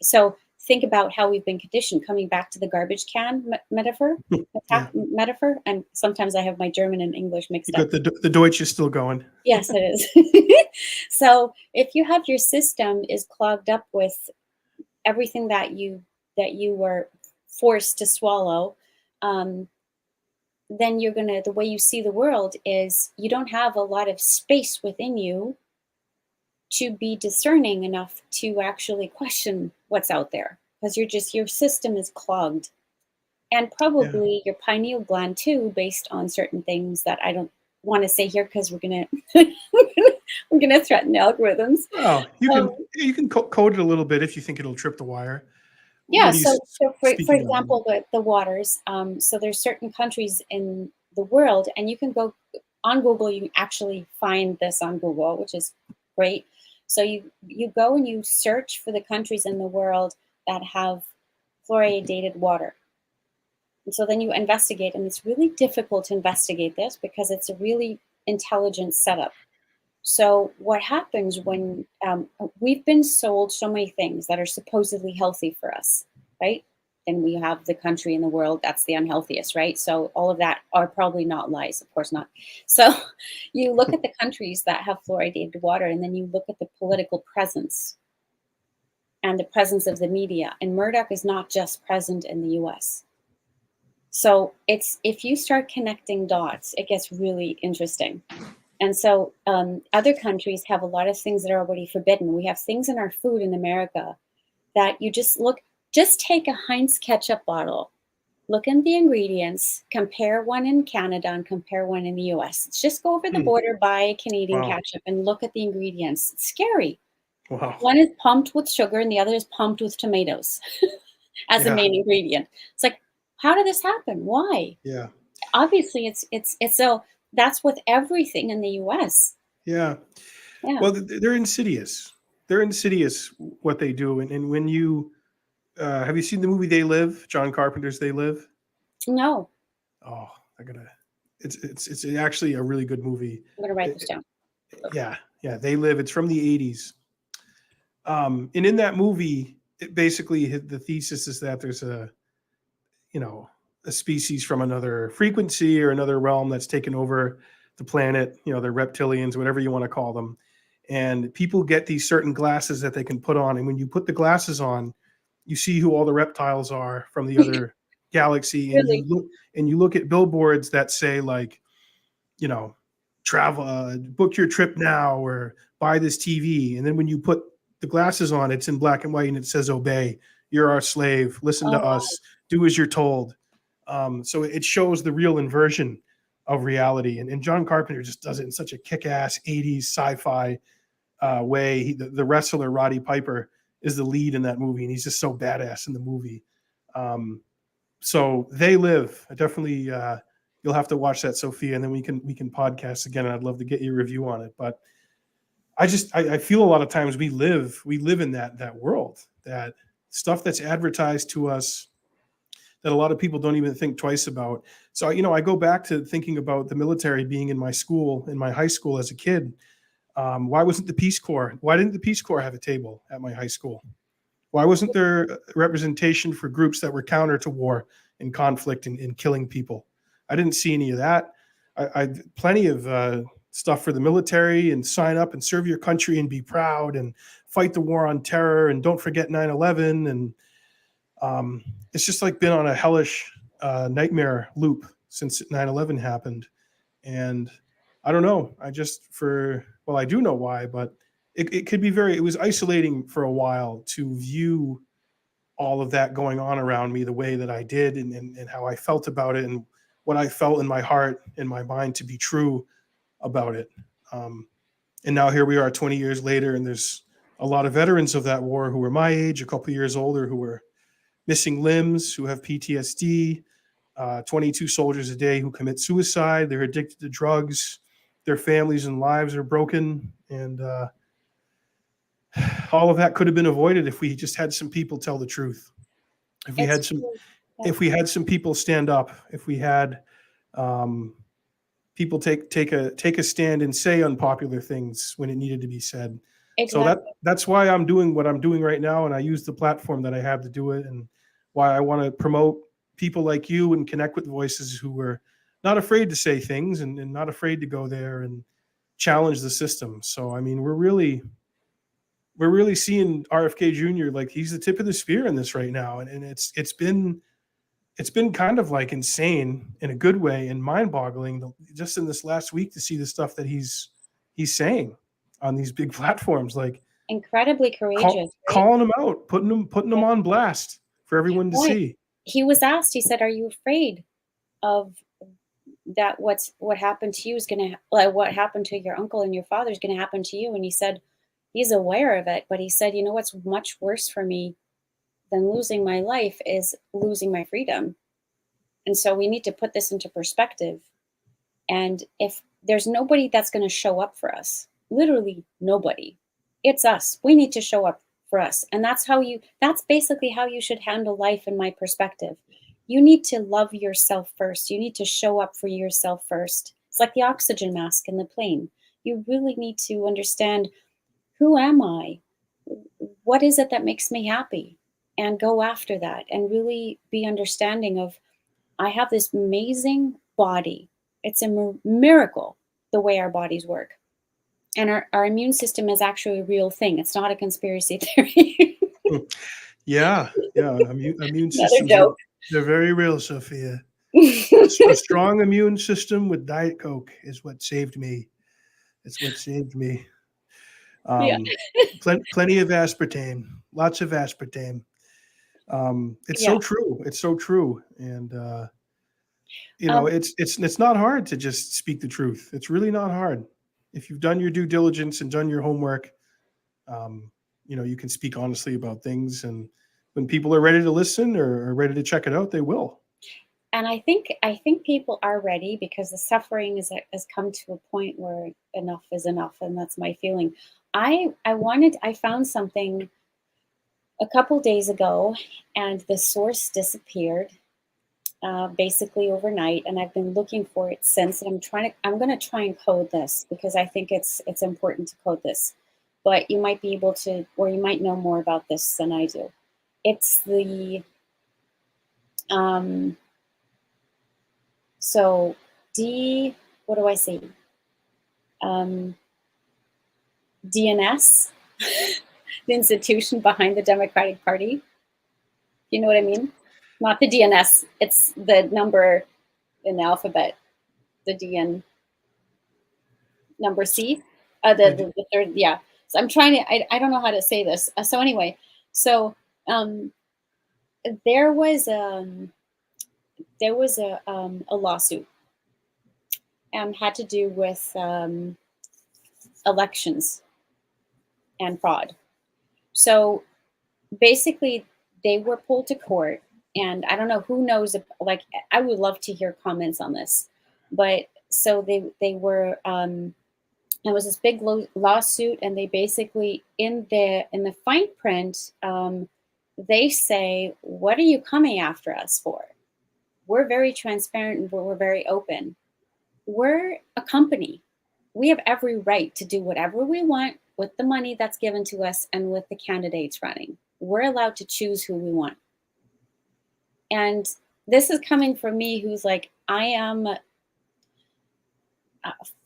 So think about how we've been conditioned. Coming back to the garbage can metaphor,
Yeah,
metaphor, and sometimes I have my German and English
you
mixed up.
got the Deutsch is still going.
Yes, it is. So if you have your system is clogged up with everything that you were forced to swallow, um, then the way you see the world is you don't have a lot of space within you to be discerning enough to actually question what's out there, because your system is clogged, and
Yeah.
probably your pineal gland too, based on certain things that I don't want to say here because we're gonna we're gonna threaten algorithms.
Well,
Um,
you can code it a little bit if you think it'll trip the wire.
yeah,
What are you
so for
speaking of?
example, the waters. So there's certain countries in the world, and you can go on Google. You can actually find this on Google, which is great. So you go and you search for the countries in the world that have fluoridated water. And so then you investigate, and it's really difficult to investigate this because it's a really intelligent setup. So what happens when we've been sold so many things that are supposedly healthy for us, right? And we have the country in the world that's the unhealthiest, right? So all of that are probably not lies, of course not. So you look at the countries that have fluoridated water, and then you look at the political presence and the presence of the media. And Murdoch is not just present in the US. So it's if you start connecting dots, it gets really interesting. And so other countries have a lot of things that are already forbidden. We have things in our food in America that you just take a Heinz ketchup bottle, look in the ingredients, compare one in Canada and compare one in the US. Just go over the
Hmm.
border, buy Canadian
Wow.
ketchup and look at the ingredients. It's scary.
Wow.
One is pumped with sugar and the other is pumped with tomatoes as the
Yeah.
main ingredient. It's like, how did this happen? Why?
Yeah.
Obviously it's so that's with everything in the US.
Yeah.
Yeah.
Well, they're insidious. They're insidious what they do. And when you have you seen the movie They Live? John Carpenter's They Live.
No,
Oh, I gotta. It's actually a really good movie.
I'm gonna write
It-
this
it-
down.
yeah, yeah. They Live. It's from the '80s. And in that movie, basically the thesis is that there's you know a species from another frequency or another realm that's taken over the planet. They're reptilians, whatever you want to call them. And people get these certain glasses that they can put on, and when you put the glasses on, you see who all the reptiles are from the other galaxy, and
Really?
you look at billboards that say, like, you know travel, book your trip now, or buy this TV. And then when you put the glasses on, it's in black and white and it says, obey, you're our slave, listen to
Oh,
us, do as you're told. So it shows the real inversion of reality. And John Carpenter just does it in such a kick-ass 80s sci-fi way. The wrestler Roddy Piper is the lead in that movie, and he's just so badass in the movie. So They Live. I definitely you'll have to watch that, Sophia, and then we can podcast again. And I'd love to get your review on it. But I feel a lot of times we live in that world, that stuff that's advertised to us that a lot of people don't even think twice about. So I go back to thinking about the military being in my school, in my high school as a kid. Why wasn't the Peace Corps? Why didn't the Peace Corps have a table at my high school? Why wasn't there representation for groups that were counter to war and conflict and killing people? I didn't see any of that. I plenty of stuff for the military, and sign up and serve your country and be proud and fight the war on terror and don't forget 9/11. And it's just like been on a hellish nightmare loop since 9/11 happened. And I don't know. I do know why, but it could be it was isolating for a while to view all of that going on around me the way that I did, and how I felt about it, and what I felt in my heart and my mind to be true about it. And now here we are 20 years later, and there's a lot of veterans of that war who are my age, a couple years older, who are missing limbs, who have PTSD, 22 soldiers a day who commit suicide. They're addicted to drugs. Their families and lives are broken. And all of that could have been avoided if we just had some people tell the truth. If we
it's
had some,
true. Yeah.
if we had some people stand up, if we had people take a stand and say unpopular things when it needed to be said. So
Exactly.
that's why I'm doing what I'm doing right now, and I use the platform that I have to do it, and why I want to promote people like you and connect with voices who are not afraid to say things, and not afraid to go there and challenge the system. So I mean, we're really seeing RFK Jr. like he's the tip of the spear in this right now, and it's been kind of like insane in a good way and mind-boggling just in this last week to see the stuff that he's saying on these big platforms, like
Incredibly courageous, right?
calling them out, putting them on blast for everyone to
Right.
see.
He was asked, he said, "Are you afraid of that what happened to you is going to like what happened to your uncle and your father is going to happen to you?" And he said he's aware of it, but he said, "You know what's much worse for me than losing my life is losing my freedom." And so we need to put this into perspective. And if there's nobody that's going to show up for us, literally nobody, it's us. We need to show up for us. And that's basically how you should handle life in my perspective. You need to love yourself first. You need to show up for yourself first. It's like the oxygen mask in the plane. You really need to understand, who am I? What is it that makes me happy? And go after that and really be understanding of, I have this amazing body. It's a miracle the way our bodies work. And our immune system is actually a real thing. It's not a conspiracy theory.
Yeah, immune
Another
systems
joke.
they're very real, Sophia. A strong immune system with Diet Coke is what saved me. It's what saved me.
Yeah.
Plenty of aspartame, lots of aspartame. It's
Yeah.
so true. It's so true. And
Um,
it's not hard to just speak the truth. It's really not hard. If you've done your due diligence and done your homework, um, you can speak honestly about things. And when people are ready to listen or are ready to check it out, they will.
and I think people are ready because the suffering has come to a point where enough is enough, and that's my feeling. I found something a couple days ago, and the source disappeared basically overnight, and I've been looking for it since. And I'm going to try and code this because I think it's important to code this. But you might be able to, or you might know more about this than I do. It's the um, so D. What do I see? Um, DNS, the institution behind the Democratic Party. You know what I mean? Not the DNS. It's the number in the alphabet. The DN. number C.
I do.
The third, yeah. So I'm trying to. I don't know how to say this. So anyway, so um, there was a lawsuit had to do with elections and fraud. So basically, they were pulled to court, and I don't know who knows. Like, I would love to hear comments on this, but so they were. It was this big lawsuit, and they basically in the fine print, they say, "What are you coming after us for? We're very transparent and we're very open. We're a company. We have every right to do whatever we want with the money that's given to us and with the candidates running. We're allowed to choose who we want." And this is coming from me, who's like, I am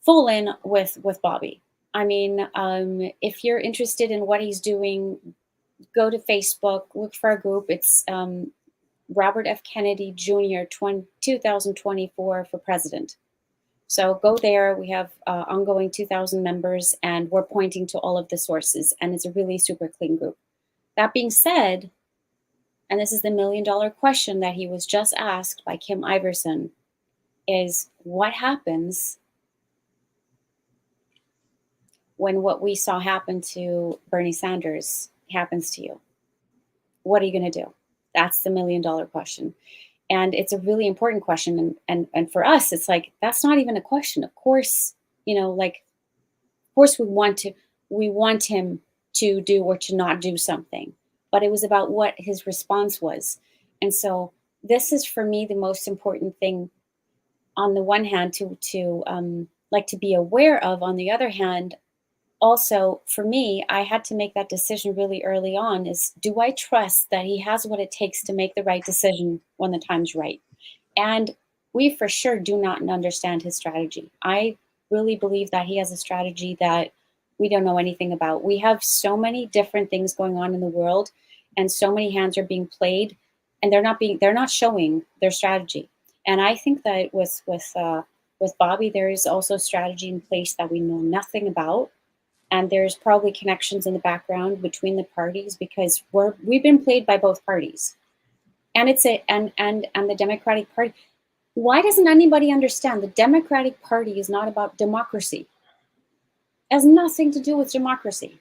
full in with Bobby. I mean, if you're interested in what he's doing, go to Facebook, look for our group. It's Robert F. Kennedy Jr. 2024 for president. So go there. We have ongoing 2,000 members, and we're pointing to all of the sources, and it's a really super clean group. That being said, and this is the $1 million question that he was just asked by Kim Iverson, is what happens when what we saw happen to Bernie Sanders happens to you? What are you going to do? That's the $1 million question. And it's a really important question. And for us, it's like, that's not even a question. Of course, like, of course we want him to do or to not do something. But it was about what his response was. And so this is, for me, the most important thing, on the one hand, to be aware of. On the other hand, also, for me, I had to make that decision really early on, is, do I trust that he has what it takes to make the right decision when the time's right? And we for sure do not understand his strategy. I really believe that he has a strategy that we don't know anything about. We have so many different things going on in the world, and so many hands are being played, and they're not showing their strategy. And I think that with Bobby, there is also strategy in place that we know nothing about, and there's probably connections in the background between the parties, because we've been played by both parties, and the Democratic Party. Why doesn't anybody understand the Democratic Party is not about democracy? It has nothing to do with democracy.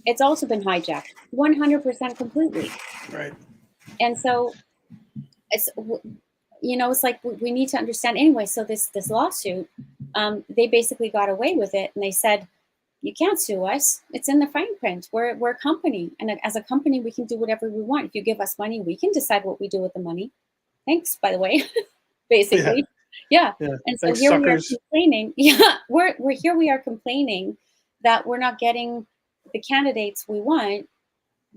It's also been hijacked 100% completely.
Right.
And so it's like we need to understand anyway. So this lawsuit, they basically got away with it, and they said, you can't sue us. It's in the fine print. We're a company, and as a company, we can do whatever we want. If you give us money, we can decide what we do with the money. Thanks, by the way. Basically, yeah.
Yeah.
And so
Thanks,
here
suckers.
we are complaining. Yeah, we're here. We are complaining that we're not getting the candidates we want,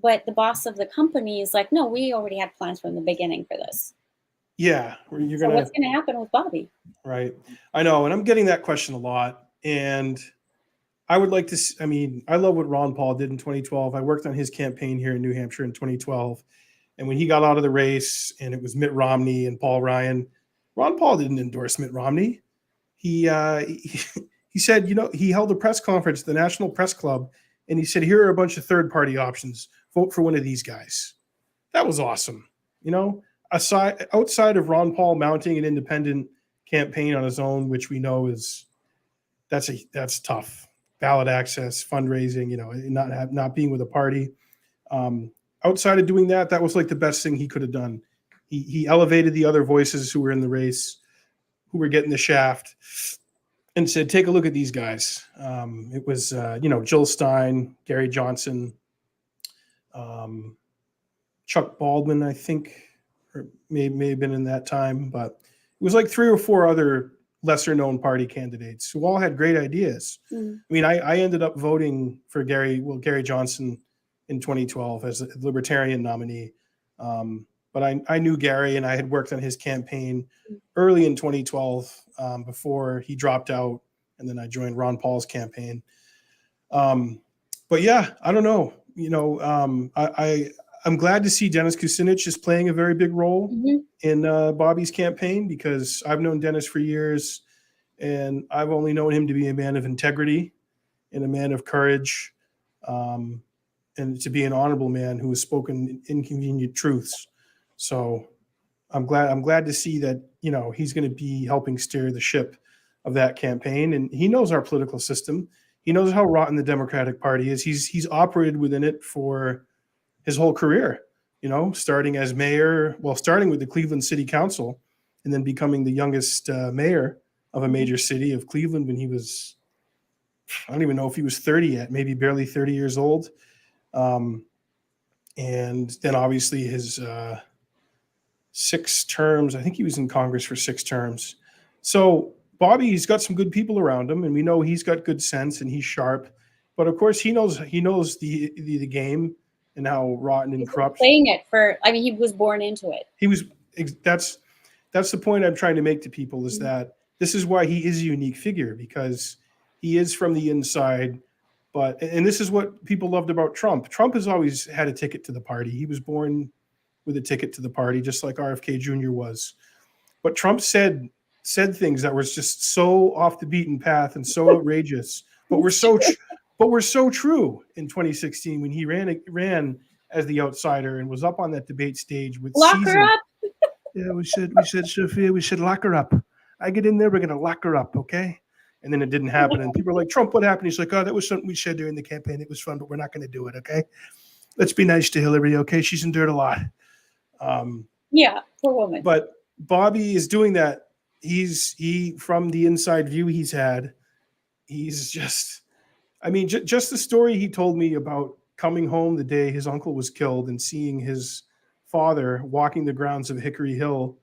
but the boss of the company is like, no, we already had plans from the beginning for this.
Yeah. You're
So
gonna
what's going to happen with Bobby?
right. I know, and I'm getting that question a lot, and I would like to. I mean, I love what Ron Paul did in 2012. I worked on his campaign here in New Hampshire in 2012, and when he got out of the race, and it was Mitt Romney and Paul Ryan, Ron Paul didn't endorse Mitt Romney. He said, he held a press conference at the National Press Club, and he said, "Here are a bunch of third-party options. Vote for one of these guys." That was awesome. Outside of Ron Paul mounting an independent campaign on his own, which we know that's tough. Ballot access, fundraising, not being with a party. Outside of doing that, that was like the best thing he could have done. He elevated the other voices who were in the race, who were getting the shaft, and said, "Take a look at these guys." It was Jill Stein, Gary Johnson, Chuck Baldwin, I think, or may have been in that time, but it was like 3 or 4 other lesser known party candidates who all had great ideas.
Mm.
I mean, I ended up voting for Gary Johnson in 2012 as a Libertarian nominee. But I knew Gary, and I had worked on his campaign early in 2012 before he dropped out, and then I joined Ron Paul's campaign. But yeah, I don't know. I'm glad to see Dennis Kucinich is playing a very big role in Bobby's campaign, because I've known Dennis for years, and I've only known him to be a man of integrity and a man of courage, um, and to be an honorable man who has spoken inconvenient truths. So I'm glad to see that, he's going to be helping steer the ship of that campaign, and he knows our political system. He knows how rotten the Democratic Party is. He's operated within it for his whole career. Starting as mayor, well, starting with the Cleveland City Council, and then becoming the youngest mayor of a major city of Cleveland when he was, I don't even know if he was 30 yet, maybe barely 30 years old. Um, and then obviously his 6 terms. I think he was in Congress for 6 terms. So Bobby's got some good people around him, and we know he's got good sense and he's sharp. But of course, he knows the game and how rotten and
He's been
corrupt
playing it for. I mean, he was born into it.
he was. That's the point I'm trying to make to people, is that this is why he is a unique figure, because he is from the inside. And this is what people loved about Trump. Trump has always had a ticket to the party. He was born with a ticket to the party, just like RFK Jr. was. But Trump said things that were just so off the beaten path and so outrageous, but were so true in 2016 when he ran as the outsider and was up on that debate stage with
Lock her up.
Yeah, we said, Sophia, we should lock her up. I get in there, we're gonna lock her up, okay? And then it didn't happen. And people are like, Trump, what happened? He's like, oh, that was something we said during the campaign. It was fun, but we're not gonna do it, okay? Let's be nice to Hillary, okay? She's endured a lot.
Yeah, poor woman.
But Bobby is doing that. He from the inside view he's had, he's just, I mean, just the story he told me about coming home the day his uncle was killed and seeing his father walking the grounds of Hickory Hill,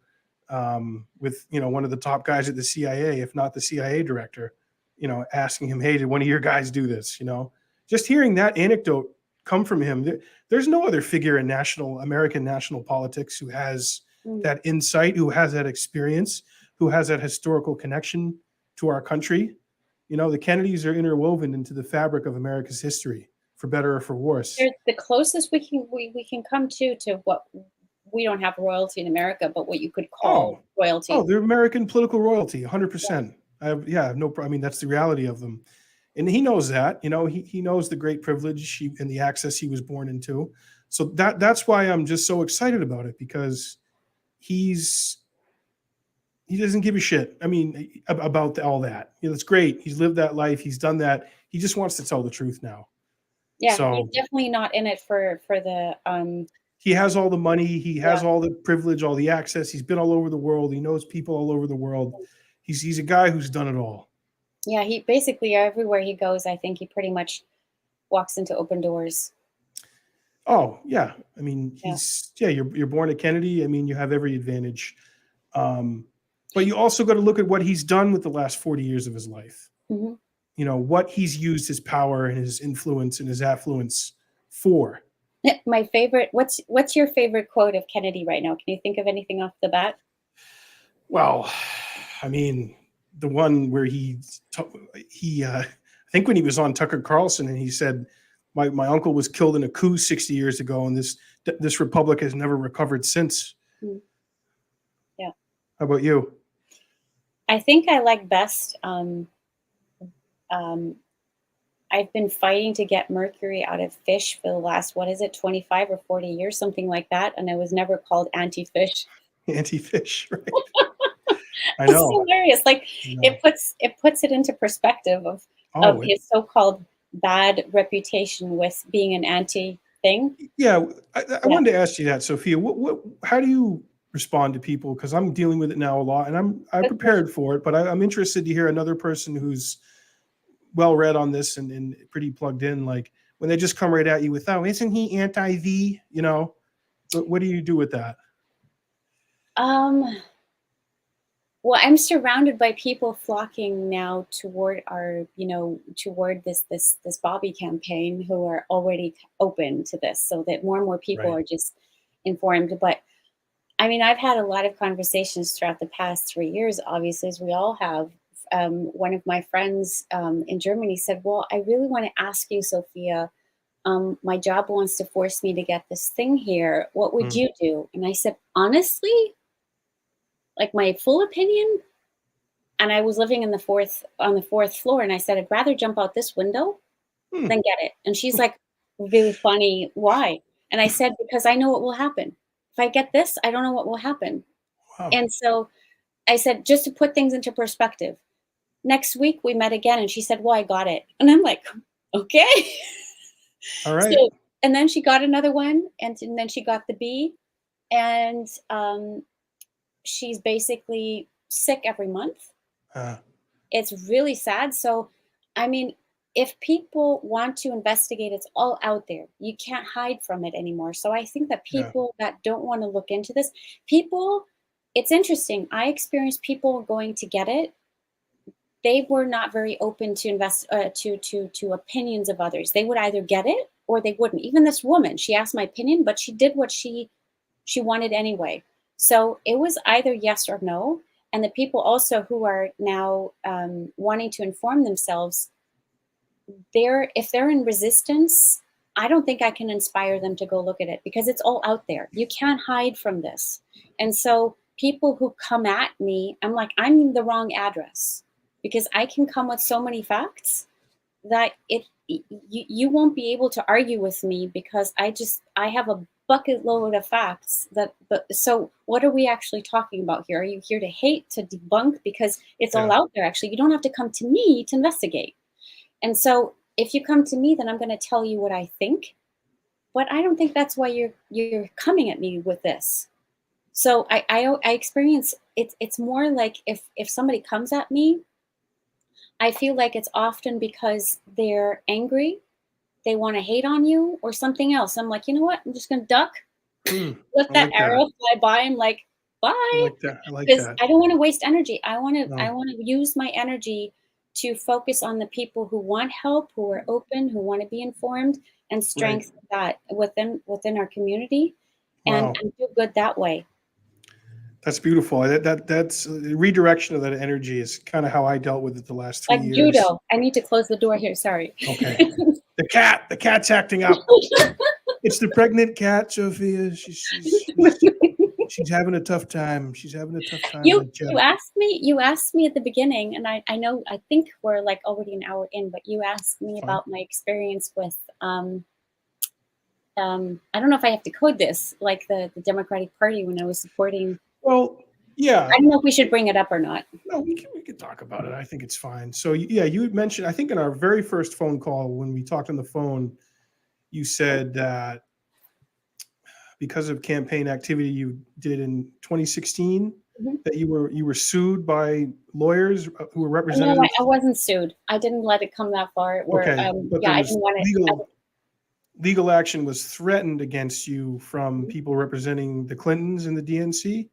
with one of the top guys at the CIA, if not the CIA director, asking him, "Hey, did one of your guys do this?" Just hearing that anecdote come from him. There's no other figure in American national politics who has that insight, who has that experience, who has that historical connection to our country. The Kennedys are interwoven into the fabric of America's history, for better or for worse.
They're the closest we can come to what we don't have royalty in America, but what you could call royalty.
Oh, they're American political royalty, 100%. I have no. I mean, that's the reality of them, and he knows that. He knows the great privilege and the access he was born into. So that's why I'm just so excited about it, because he doesn't give a shit. I mean, about all that. It's great. He's lived that life. He's done that. He just wants to tell the truth now.
Yeah,
So
he's definitely not in it for the.
He has all the money. He has all the privilege, all the access. He's been all over the world. He knows people all over the world. He's a guy who's done it all.
Yeah, he basically, everywhere he goes, I think he pretty much walks into open doors.
Oh yeah, I mean, you're born a Kennedy. I mean, you have every advantage. But you also got to look at what he's done with the last 40 years of his life.
Mm-hmm.
What he's used his power and his influence and his affluence for.
My favorite. What's your favorite quote of Kennedy right now? Can you think of anything off the bat?
Well, I mean, the one where I think when he was on Tucker Carlson and he said, my uncle was killed in a coup 60 years ago, and this republic has never recovered since.
Mm. Yeah.
How about you?
I think I like best. I've been fighting to get mercury out of fish for the last, 25 or 40 years, something like that. And I was never called anti-fish.
Anti-fish, right? I
It's
know.
hilarious. Like it puts it into perspective of his so-called bad reputation with being an anti thing.
Yeah. I wanted to ask you that, Sophia. How do you respond to people? Because I'm dealing with it now a lot, and I'm prepared for it, but I'm interested to hear another person who's well read on this and pretty plugged in, like when they just come right at you with, "Oh, isn't he anti-V?" What do you do with that?
Well, I'm surrounded by people flocking now toward this Bobby campaign, who are already open to this, so that more and more people
Right.
are just informed. But I mean, I've had a lot of conversations throughout the past 3 years, obviously, as we all have. One of my friends in Germany said, "Well, I really want to ask you, Sophia, my job wants to force me to get this thing here. What would you do?" And I said, honestly, like my full opinion, I was living in the on the fourth floor, and I said, I'd rather jump out this window
Hmm.
than get it. And she's like, really funny, why? And I said, because I know what will happen. If I get this, I don't know what will happen.
Wow.
And so I said, just to put things into perspective, next week we met again and she said, well, I got it. And I'm like, okay.
All right.
So, and then she got another one, and then she got the B. And she's basically sick every month.
Uh,
It's really sad. So, I mean, if people want to investigate, it's all out there. You can't hide from it anymore. So I think that
yeah.
people that don't want to look into this, people, it's interesting. I experienced people going to get it. They were not very open to to opinions of others. They would either get it or they wouldn't. Even this woman, she asked my opinion, but she did what she wanted anyway. So it was either yes or no. And the people also who are now wanting to inform themselves, if they're in resistance, I don't think I can inspire them to go look at it because it's all out there. You can't hide from this. And so people who come at me, I'm like, I'm in the wrong address because I can come with so many facts that you won't be able to argue with me because I have a bucket load of facts but so what are we actually talking about here? Are you here to hate, to debunk? Because it's all
Yeah.
out there. Actually, you don't have to come to me to investigate. And so if you come to me, then I'm going to tell you what I think. But I don't think that's why you're coming at me with this. So I experience it's more like if somebody comes at me, I feel like it's often because they're angry, they want to hate on you or something else. I'm like, you know what? I'm just going to duck,
Hmm.
let
I
that
like that.
arrow fly by. I'm like,
I
bye.
like that. I like
Because
that.
I don't want to waste energy. I
No.
want to use my energy to focus on the people who want help, who are open, who want to be informed, and
Right.
strengthen that within our community,
Wow.
and do good that way.
That's beautiful. That's redirection of that energy is kind of how I dealt with it the last three
Like
years.
judo. I need to close the door here. Sorry.
Okay. The cat's acting up. It's the pregnant cat, Sophia. She's having a tough time. She's having a tough time
You
with Jeff.
you asked me at the beginning, and I know I think we're like already an hour in, but you asked me
Fine.
about my experience with I don't know if I have to code this, like the Democratic Party when I was supporting.
Well, yeah.
I don't know if we should bring it up or not.
No, we can talk about it. I think it's fine. So yeah, you had mentioned, I think in our very first phone call when we talked on the phone, you said that because of campaign activity you did in 2016,
Mhm.
that you were sued by lawyers who were
No,
representatives.
I wasn't sued. I didn't let it come that far. Where
Okay, but
yeah,
there
I
was
didn't want it.
legal action was threatened against you from people representing the Clintons and the DNC.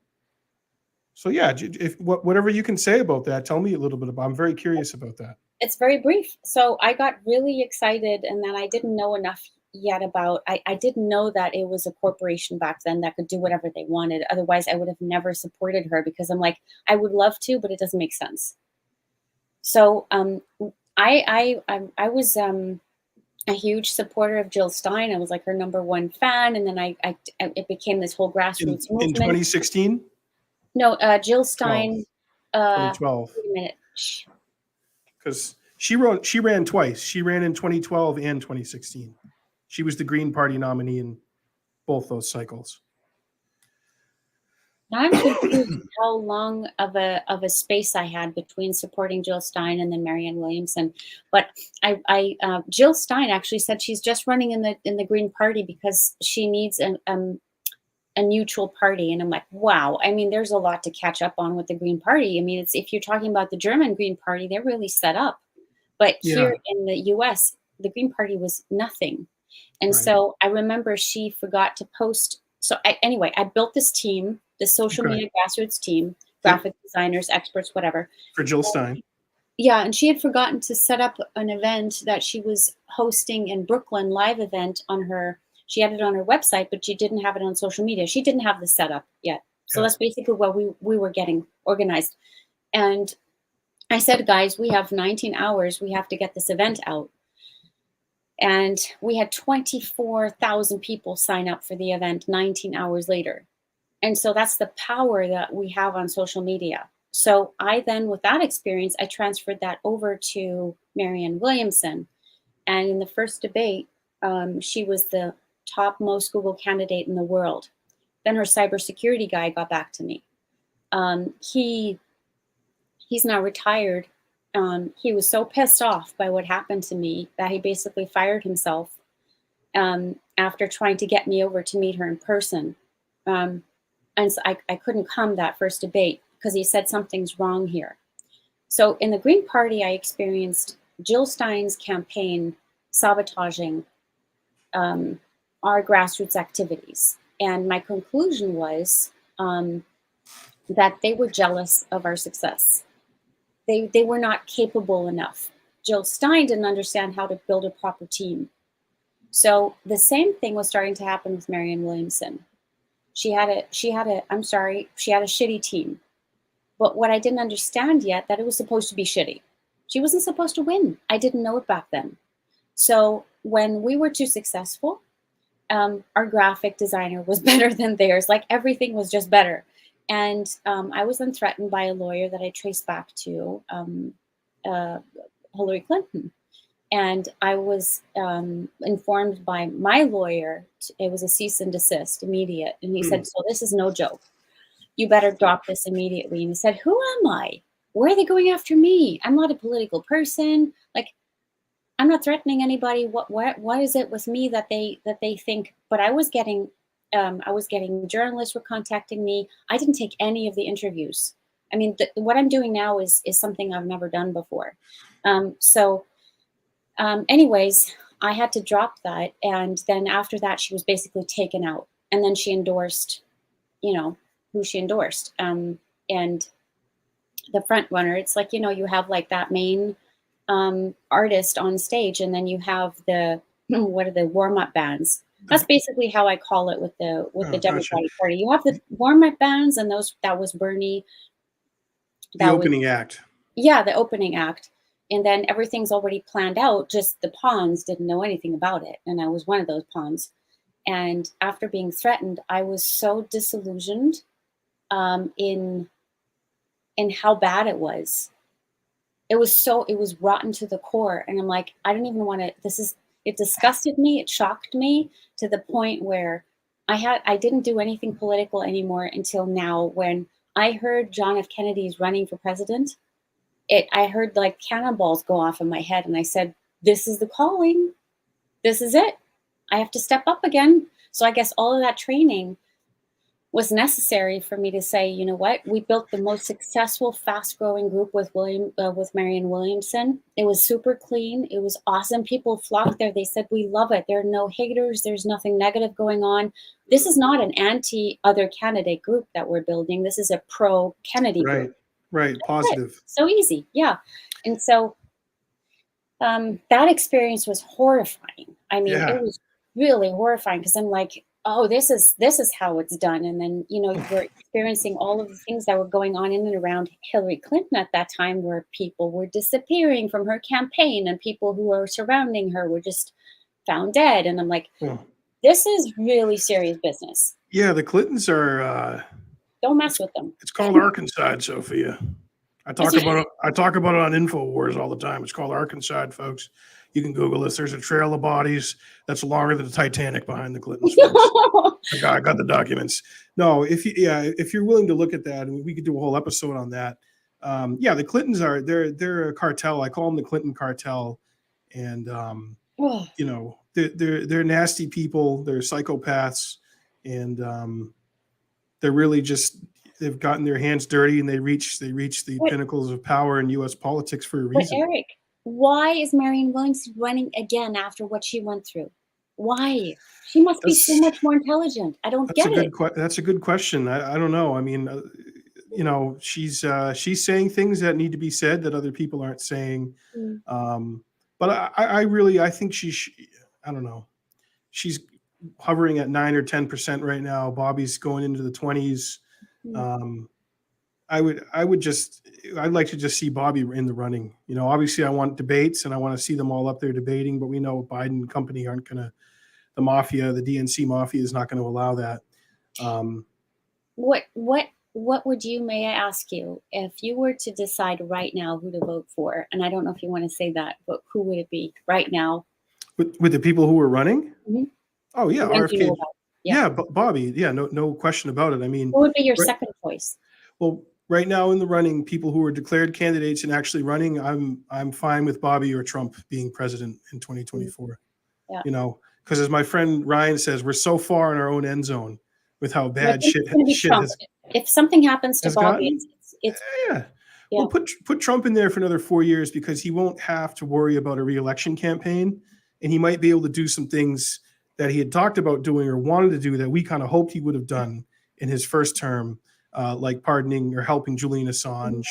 So yeah, if whatever you can say about that, tell me a little bit about. I'm very curious about that.
It's very brief. So I got really excited, and then I didn't know enough yet about. I didn't know that it was a corporation back then that could do whatever they wanted. Otherwise, I would have never supported her because I'm like, I would love to, but it doesn't make sense. So I was a huge supporter of Jill Stein. I was like her number one fan, and then it became this whole
In
grassroots
in
movement.
2016,
No, Jill
12,
Stein.
2012,
Wait a minute. Shh.
because she ran twice. She ran in 2012 and 2016. She was the Green Party nominee in both those cycles.
Now I'm confused how long of a space I had between supporting Jill Stein and then Marianne Williamson. But Jill Stein actually said she's just running in the Green Party because she needs a neutral party. And I'm like, wow. I mean, there's a lot to catch up on with the Green Party. I mean, it's if you're talking about the German Green Party, they're really set up. But
Yeah,
here in the US, the Green Party was nothing. And
right.
so I remember she forgot to post. So anyway, I built this team, this social
Okay.
media grassroots team,
Yep.
graphic designers, experts, whatever.
For Jill Stein.
Yeah, and she had forgotten to set up an event that she was hosting in Brooklyn, live event on her. She had it on her website, but she didn't have it on social media. She didn't have the setup yet. So
Yeah.
that's basically what we were getting organized. And I said, guys, we have 19 hours. We have to get this event out. And we had 24,000 people sign up for the event 19 hours later. And so that's the power that we have on social media. So I then, with that experience, I transferred that over to Marianne Williamson. And in the first debate, she was the topmost Google candidate in the world. Then her cybersecurity guy got back to me. He's now retired. He was so pissed off by what happened to me that he basically fired himself after trying to get me over to meet her in person. And so I couldn't come that first debate because he said something's wrong here. So in the Green Party, I experienced Jill Stein's campaign sabotaging our grassroots activities. And my conclusion was that they were jealous of our success. They were not capable enough. Jill Stein didn't understand how to build a proper team. So the same thing was starting to happen with Marianne Williamson. She had a shitty team. But what I didn't understand yet, that it was supposed to be shitty. She wasn't supposed to win. I didn't know it back then. So when we were too successful, our graphic designer was better than theirs. Like everything was just better. And I was then threatened by a lawyer that I traced back to Hillary Clinton. And I was informed by my lawyer, it was a cease and desist, immediate. And he said, so this is no joke. You better drop this immediately. And he said, who am I? Where are they going after me? I'm not a political person. Like, I'm not threatening anybody. What is it with me that they think? But I was getting journalists were contacting me. I didn't take any of the interviews. I mean, what I'm doing now is something I've never done before. Anyways, I had to drop that. And then after that, she was basically taken out. And then she endorsed, who she endorsed. And the front runner, it's like, you have like that main artist on stage, and then you have the, what are the warm-up bands? That's basically how I call it with the Democratic Party. You have the warm-up bands, and that was Bernie.
The opening act.
Yeah, the opening act. And then everything's already planned out. Just the pawns didn't know anything about it. And I was one of those pawns. And after being threatened, I was so disillusioned in how bad it was. It was rotten to the core. And I'm like, I don't even want to, it disgusted me. It shocked me to the point where I didn't do anything political anymore until now, when I heard John F. Kennedy's running for president. I heard like cannonballs go off in my head, and I said, this is the calling. This is it. I have to step up again. So I guess all of that training was necessary for me to say, you know what? We built the most successful, fast-growing group with Marianne Williamson. It was super clean. It was awesome. People flocked there. They said, we love it. There are no haters. There's nothing negative going on. This is not an anti-other candidate group that we're building. This is a pro-Kennedy group.
Right. Positive.
So easy. Yeah. And so that experience was horrifying. I mean, It was really horrifying, because I'm like, oh, this is how it's done. And then, you were experiencing all of the things that were going on in and around Hillary Clinton at that time, where people were disappearing from her campaign and people who were surrounding her were just found dead. And I'm like, this is really serious business.
Yeah, the Clintons are...
don't mess with them.
It's called Arkansas, Sophia. I talk about it on InfoWars all the time. It's called Arkansas, folks. You can Google this. There's a trail of bodies that's longer than the Titanic behind the Clintons. I got the documents. No, if you're willing to look at that, and we could do a whole episode on that. The Clintons they're a cartel. I call them the Clinton cartel, and they're nasty people. They're psychopaths, and they're really just, they've gotten their hands dirty, and they reach the pinnacles of power in U.S. politics for a reason.
But Eric, why is Marianne Williamson running again after what she went through? Why? She must be so much more intelligent. I don't get it.
That's a good question. I don't know. I mean, she's saying things that need to be said that other people aren't saying. But I think I don't know. She's hovering at 9 or 10% right now. Bobby's going into the 20s. I'd like to just see Bobby in the running. Obviously I want debates, and I want to see them all up there debating, but we know Biden and company aren't going to, the mafia, the DNC mafia is not going to allow that.
what would you, may I ask you, if you were to decide right now who to vote for, and I don't know if you want to say that, but who would it be right now?
With the people who were running?
Mhm.
Oh yeah,
The ones you know
RFK.
about. Yeah.
Yeah, Bobby. Yeah, no question about it. I mean,
Who would be your
right,
second choice?
well, right now in the running, people who are declared candidates and actually running, I'm fine with Bobby or Trump being president in
Mm,
2024.
yeah.
You know, because as my friend Ryan says, we're so far in our own end zone with how
And I
bad
think it's going to be
shit
Trump. If something happens to
has
Bobby,
gotten.
it's
Yeah.
yeah.
Well, put Trump in there for another 4 years because he won't have to worry about a reelection campaign, and he might be able to do some things that he had talked about doing or wanted to do that we kind of hoped he would have done in his first term, like pardoning or helping Julian
Mhm.
Assange,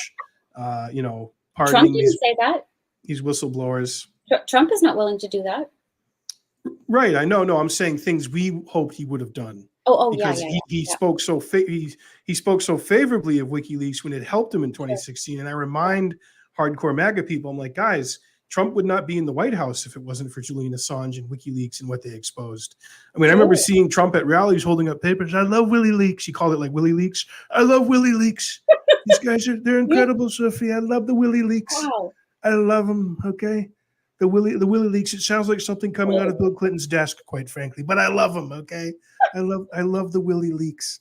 Trump
pardoning
didn't say that.
these whistleblowers.
Trump is not willing to do that.
Right. I know. No, I'm saying things we hoped he would have done
Oh, yeah,
because
yeah,
he
yeah,
spoke so he spoke so favorably of WikiLeaks when it helped him in
yeah. Sure.
2016. And I
Yeah.
remind hardcore MAGA people, I'm like, guys, Trump would not be in the White House if it wasn't for Julian Assange and WikiLeaks and what they exposed. I mean, I remember
True.
seeing Trump at rallies holding up papers. I love Willie Leaks. He called it like Willie Leaks. I love Willie Leaks. These guys they're
Yeah.
incredible, Sophia. I love the Willie Leaks.
Wow.
I love them. Okay. The Willie leaks. It sounds like something coming out of Bill Clinton's desk, quite frankly. But I love them. Okay. I love the Willie leaks.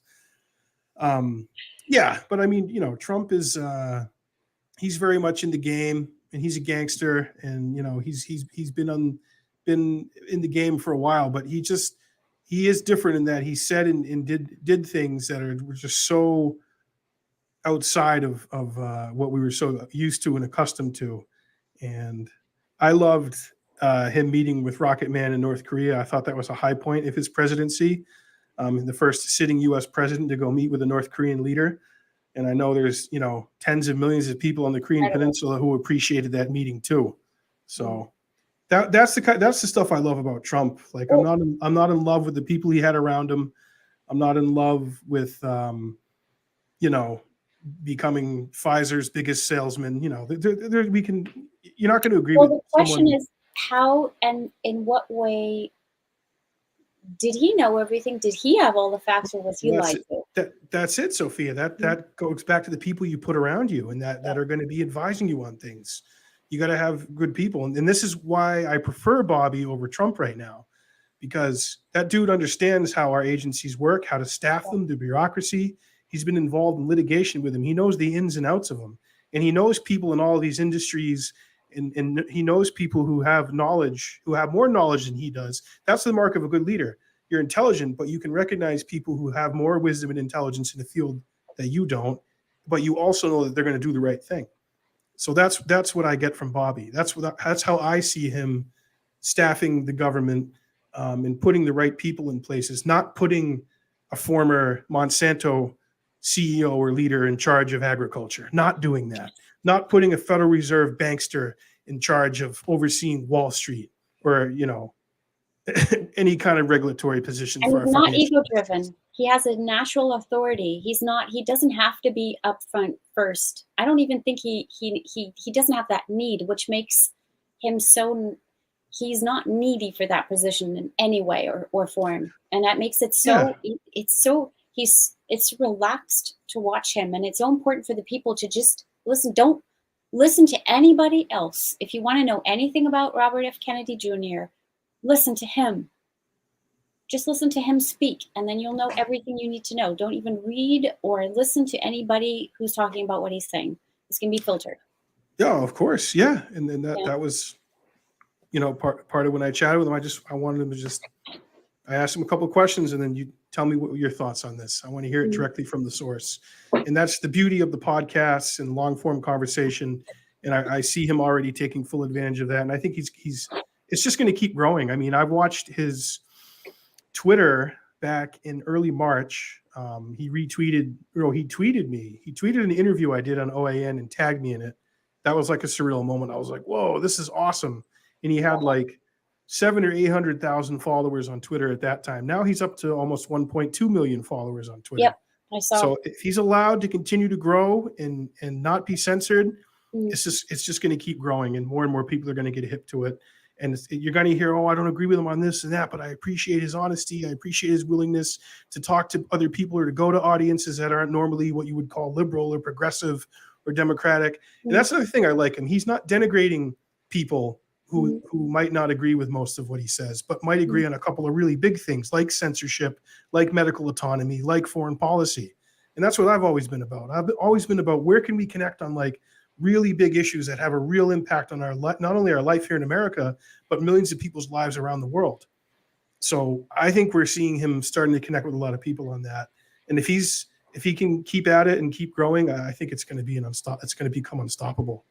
Um, yeah, but I mean, Trump is he's very much in the game, and he's a gangster, and he's been in the game for a while, but he is different in that he said and did things that were just so outside of what we were so used to and accustomed to. And I loved him meeting with Rocket Man in North Korea. I thought that was a high point of his presidency. The first sitting U.S. president to go meet with a North Korean leader. And I know there's tens of millions of people on the Korean
Incredible.
Peninsula who appreciated that meeting too.
Mm.
So that's the stuff I love about Trump. Like
Oh,
I'm not in love with the people he had around him. I'm not in love with you know becoming Pfizer's biggest salesman. We can. You're not going to agree
well,
with
the question
someone.
is how and in what way did he know everything? Did he have all the facts, or was he
Well, that's
lied
it.
to?
That's it, Sophia. That
Mhm.
that goes back to the people you put around you, and that
Yeah.
are going to be advising you on things. You got to have good people, and this is why I prefer Bobby over Trump right now, because that dude understands how our agencies work, how to staff
Yeah.
them, the bureaucracy. He's been involved in litigation with them. He knows the ins and outs of them, and he knows people in all of these industries, and he knows people who have knowledge, who have more knowledge than he does. That's the mark of a good leader. You're intelligent, but you can recognize people who have more wisdom and intelligence in the field that you don't, but you also know that they're going to do the right thing. So that's what I get from Bobby. That's how I see him staffing the government, and putting the right people in places, not putting a former Monsanto CEO or leader in charge of agriculture, not doing that, not putting a Federal Reserve bankster in charge of overseeing Wall Street or any kind of regulatory position
And
for
he's
our
not
financial
ego
systems.
driven. He has a natural authority. He doesn't have to be upfront first. I don't even think he doesn't have that need, which makes him so he's not needy for that position in any way or form. And that makes it
Yeah,
it's so it's relaxed to watch him, and it's so important for the people to just listen. Don't listen to anybody else. If you want to know anything about Robert F. Kennedy Jr., listen to him. Just listen to him speak, and then you'll know everything you need to know. Don't even read or listen to anybody who's talking about what he's saying. It's going to be filtered.
yeah, of course, yeah. And then that
Yeah.
that was part of when I chatted with him. I wanted him to just I asked him a couple of questions, and then you tell me what your thoughts on this. I want to hear it
Mhm.
directly from the source, and that's the beauty of the podcasts and long form conversation. And I see him already taking full advantage of that, and I think he's it's just going to keep growing. I mean, I've watched his Twitter back in early March. He retweeted, he tweeted me. He tweeted an interview I did on OAN and tagged me in it. That was like a surreal moment. I was like, "Whoa, this is awesome!" And he had like 700,000 or 800,000 followers on Twitter at that time. Now he's up to almost 1.2 million followers on Twitter.
Yep, I saw.
So if he's allowed to continue to grow and not be censored,
Mm.
it's just going to keep growing, and more people are going to get hip to it. And you're going to hear, oh, I don't agree with him on this and that, but I appreciate his honesty. I appreciate his willingness to talk to other people or to go to audiences that aren't normally what you would call liberal or progressive or democratic. And that's another thing I like him. He's not denigrating people who might not agree with most of what he says, but might agree on a couple of really big things like censorship, like medical autonomy, like foreign policy. And that's what I've always been about. I've always been about where can we connect on like really big issues that have a real impact on our not only our life here in America, but millions of people's lives around the world. So I think we're seeing him starting to connect with a lot of people on that. And if he can keep at it and keep growing, I think it's going to be it's going to become unstoppable.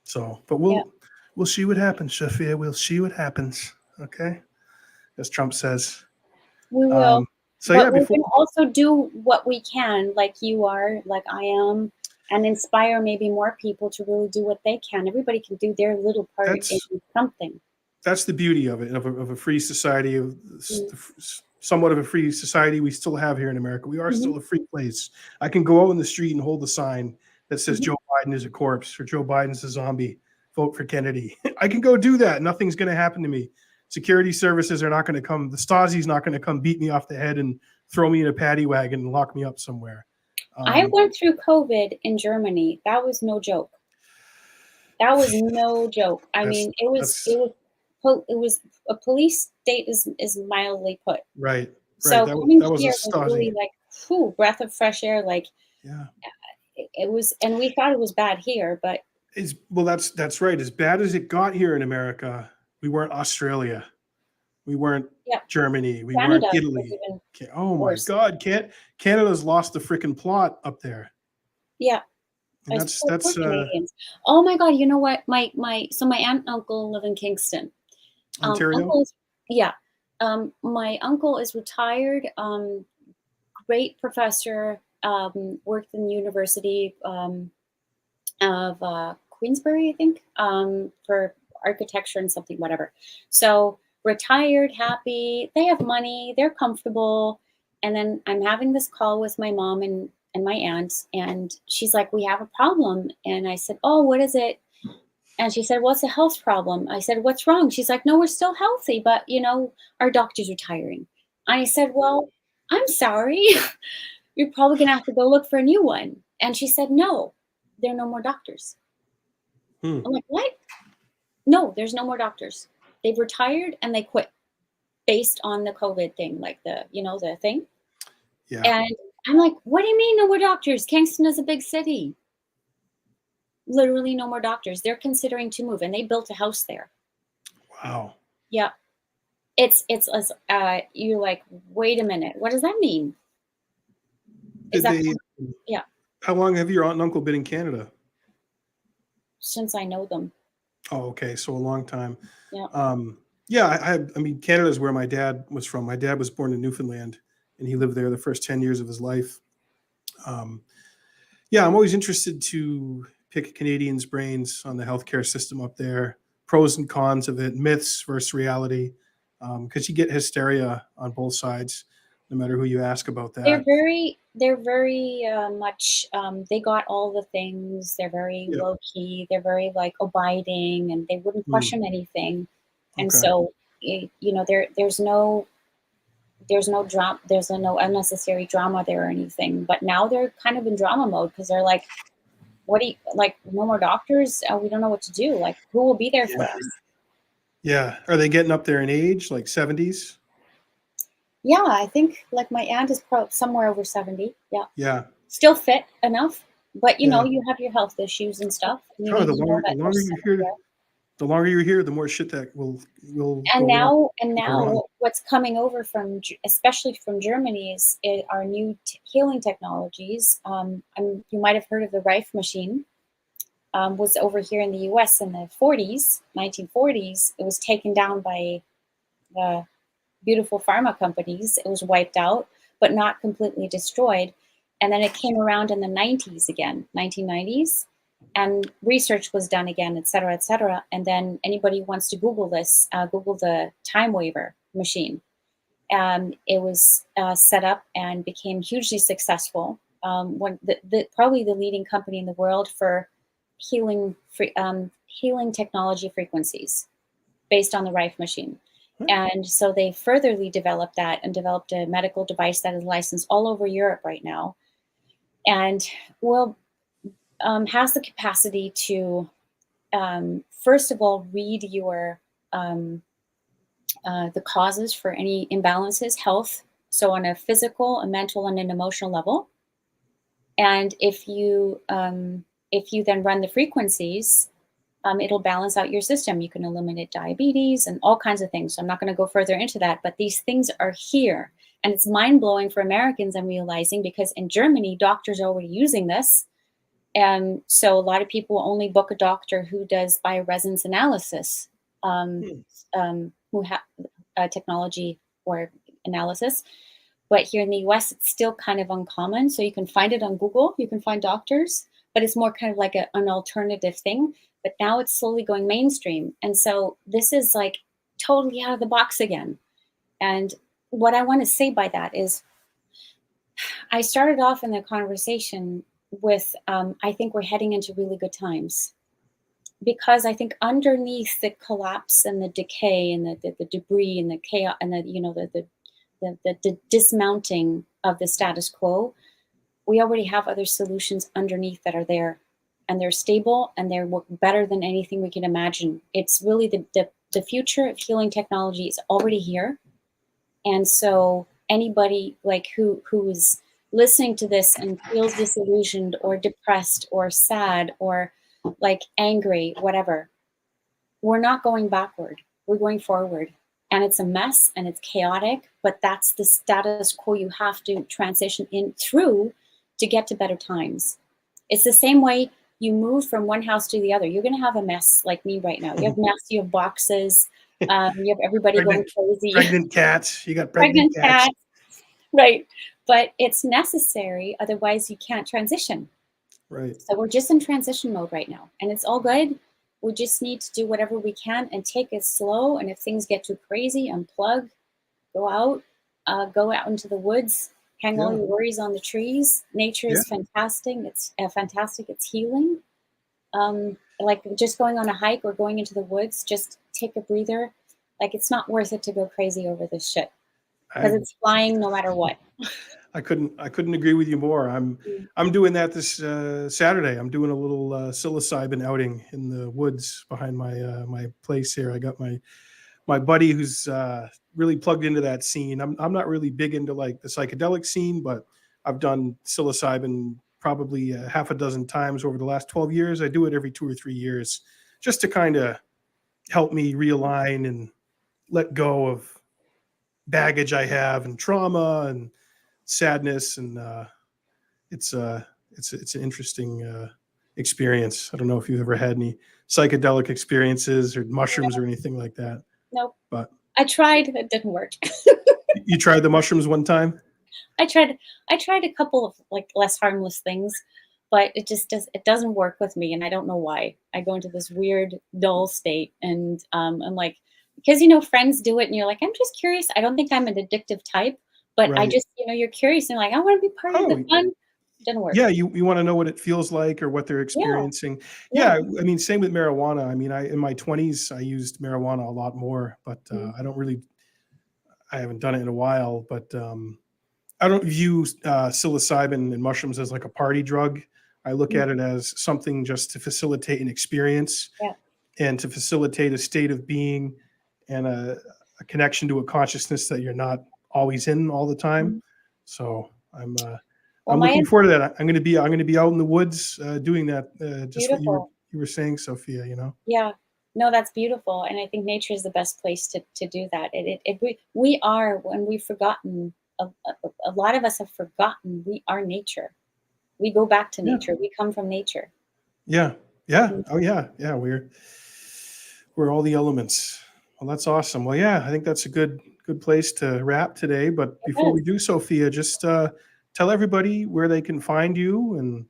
So, but we'll see what happens, Sophia. We'll see what happens. Okay, as Trump says.
We will.
So
but
yeah,
we can also do what we can, like you are, like I am, and inspire maybe more people to really do what they can. Everybody can do their little part in something.
That's the beauty of it, of a free society, somewhat of a free society we still have here in America. We are still a free place. I can go out in the street and hold a sign that says Joe Biden is a corpse or Joe Biden's a zombie. Vote for Kennedy. I can go do that. Nothing's going to happen to me. Security services are not going to come. The Stasi's not going to come beat me off the head and throw me in a paddy wagon and lock me up somewhere.
I went through COVID in Germany. That was no joke. That was no joke. I mean, it was a police state is mildly put.
Right.
So
that
coming
was
here
a
was
Stasi.
really like, whew, breath of fresh air. Like,
yeah,
it was, and we thought it was bad here, but
that's right. As bad as it got here in America, we weren't Australia, we weren't Germany, we
Canada
weren't Italy. Oh my
worse.
God, Canada's lost the freaking plot up there.
Yeah.
And that's
Canadians. Oh my God! You know what? My aunt and uncle live in Kingston.
Ontario.
My uncle is retired. Great professor. Worked in the University of Queensbury, I think, for architecture and something, whatever. So retired, happy. They have money. They're comfortable. And then I'm having this call with my mom and my aunt, and she's like, we have a problem. And I said, oh, what is it? And she said, well, it's a health problem. I said, what's wrong? She's like, no, we're still healthy, but our doctor's retiring. I said, well, I'm sorry. You're probably going to have to go look for a new one. And she said, no, there are no more doctors. I'm like, what? No, there's no more doctors. They've retired and they quit based on the COVID thing, like the thing.
Yeah.
And I'm like, what do you mean no more doctors? Kingston is a big city. Literally no more doctors. They're considering to move, and they built a house there.
Wow.
Yeah. You're like, wait a minute. What does that mean? Yeah.
How long have your aunt and uncle been in Canada?
Since I know them.
Oh, okay. So a long time.
Yeah.
I mean, Canada is where my dad was from. My dad was born in Newfoundland, and he lived there the first 10 years of his life. I'm always interested to pick Canadians' brains on the healthcare system up there, pros and cons of it, myths versus reality, because you get hysteria on both sides, no matter who you ask about that.
They're very much, they got all the things. They're very low key. They're very like abiding, and they wouldn't question anything. And so, there's no drama. There's no unnecessary drama there or anything. But now they're kind of in drama mode because they're like, what do you like? No more doctors. We don't know what to do. Like, who will be there for us?
Yeah. Are they getting up there in age, like 70s?
Yeah, I think like my aunt is somewhere over 70. Yeah.
Yeah.
Still fit enough, but you have your health issues and stuff. And
the longer you're here, the more shit that will. And
now, what's coming over especially from Germany, is our new healing technologies. You might have heard of the Rife machine. Was over here in the U.S. in the 1940s. It was taken down by the beautiful pharma companies. It was wiped out, but not completely destroyed. And then it came around in the 1990s, and research was done again, et cetera, et cetera. And then anybody who wants to Google this, Google the time waver machine. It was set up and became hugely successful. Probably the leading company in the world for healing healing technology frequencies based on the Rife machine.
Hmm.
And so they furtherly developed that and developed a medical device that is licensed all over Europe right now, and will has the capacity to first of all read your the causes for any imbalances, health. So on a physical, a mental, and an emotional level. And if you then run the frequencies, it'll balance out your system. You can eliminate diabetes and all kinds of things. So I'm not going to go further into that, but these things are here. And it's mind blowing for Americans, I'm realizing, because in Germany, doctors are already using this. And so a lot of people only book a doctor who does bioresonance analysis,
Hmm.
who have technology or analysis. But here in the US, it's still kind of uncommon. So you can find it on Google, you can find doctors, but it's more kind of like an alternative thing. But now it's slowly going mainstream. And so this is like totally out of the box again. And what I want to say by that is I started off in the conversation with I think we're heading into really good times, because I think underneath the collapse and the decay and the debris and the chaos and the the dismounting of the status quo, we already have other solutions underneath that are there, and they're stable and they work better than anything we can imagine. It's really the future of healing technology is already here. And so anybody like who is listening to this and feels disillusioned or depressed or sad or like angry, whatever, we're not going backward. We're going forward. And it's a mess and it's chaotic, but that's the status quo you have to transition in through to get to better times. It's the same way you move from one house to the other. You're going to have a mess like me right now. You have mess, you have boxes, you have everybody going
pregnant,
crazy,
pregnant cats. You got pregnant
pregnant
cats.
cats, right? But it's necessary. Otherwise, you can't transition.
Right.
So we're just in transition mode right now, and it's all good. We just need to do whatever we can and take it slow. And if things get too crazy, unplug, go out into the woods, hang all
Yeah.
your worries on the trees. Nature
Yeah.
is fantastic. It's fantastic. It's healing. Like just going on a hike or going into the woods, just take a breather. Like it's not worth it to go crazy over this shit because
I
it's flying no matter what.
I couldn't agree with you more. I'm doing that this Saturday. I'm doing a little psilocybin outing in the woods behind my place here. I got my buddy who's really plugged into that scene. I'm not really big into like the psychedelic scene, but I've done psilocybin probably half a dozen times over the last 12 years. I do it every 2 or 3 years just to kind of help me realign and let go of baggage I have and trauma and sadness, and it's an interesting experience. I don't know if you've ever had any psychedelic experiences or mushrooms or anything like that,
Nope.
but
I tried. It didn't work.
you tried the mushrooms one time.
I tried I tried a couple of like less harmless things, but it doesn't work with me, and I don't know why. I go into this weird dull state, and I'm like, because friends do it and you're like, I'm just curious. I don't think I'm an addictive type, but I
Right.
just, you're curious and like, I want to be part of the
Oh,
fun. Didn't work.
yeah, you want to know what it feels like or what they're
Yeah,
experiencing.
yeah.
Yeah, I mean, same with marijuana. I mean, I in my 20s I used marijuana a lot more, but
Mhm.
I haven't done it in a while. But I don't view psilocybin and mushrooms as like a party drug. I look
Mhm.
at it as something just to facilitate an experience
Yeah.
and to facilitate a state of being and a connection to a consciousness that you're not always in all the time.
Mhm.
So
Well,
I'm looking forward to that. I'm going to be out in the woods doing that. Just what
beautiful.
you were saying, Sophia.
Yeah. No, that's beautiful. And I think nature is the best place to do that. We are, when we've forgotten, a lot of us have forgotten we are nature. We go back to
Yeah,
nature. We come from nature.
yeah, yeah.
Mhm.
Oh yeah, yeah. We're all the elements. Well, that's awesome. Well, yeah, I think that's a good place to wrap today. But
It
before we
is.
do, Sophia, just tell everybody where they can find you and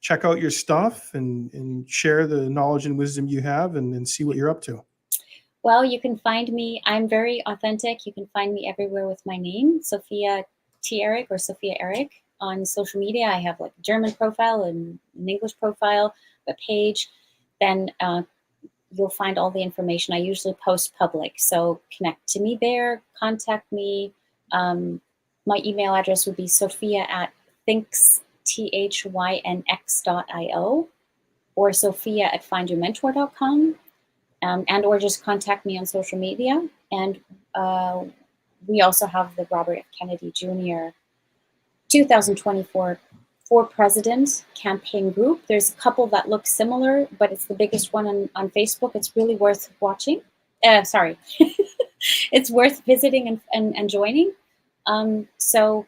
check out your stuff and share the knowledge and wisdom you have and see what you're up to.
Well, you can find me. I'm very authentic. You can find me everywhere with my name, Sophia T. Erik or Sophia Erik. On social media, I have like a German profile and an English profile, a page. Then you'll find all the information. I usually post public, so connect to me there, contact me. My email address would be sophia@thinks, THYNX.io, or sophia@findyourmentor.com, and or just contact me on social media. And we also have the Robert F. Kennedy Jr. 2024 for President campaign group. There's a couple that look similar, but it's the biggest one on Facebook. It's really worth watching. Sorry. It's worth visiting and joining. So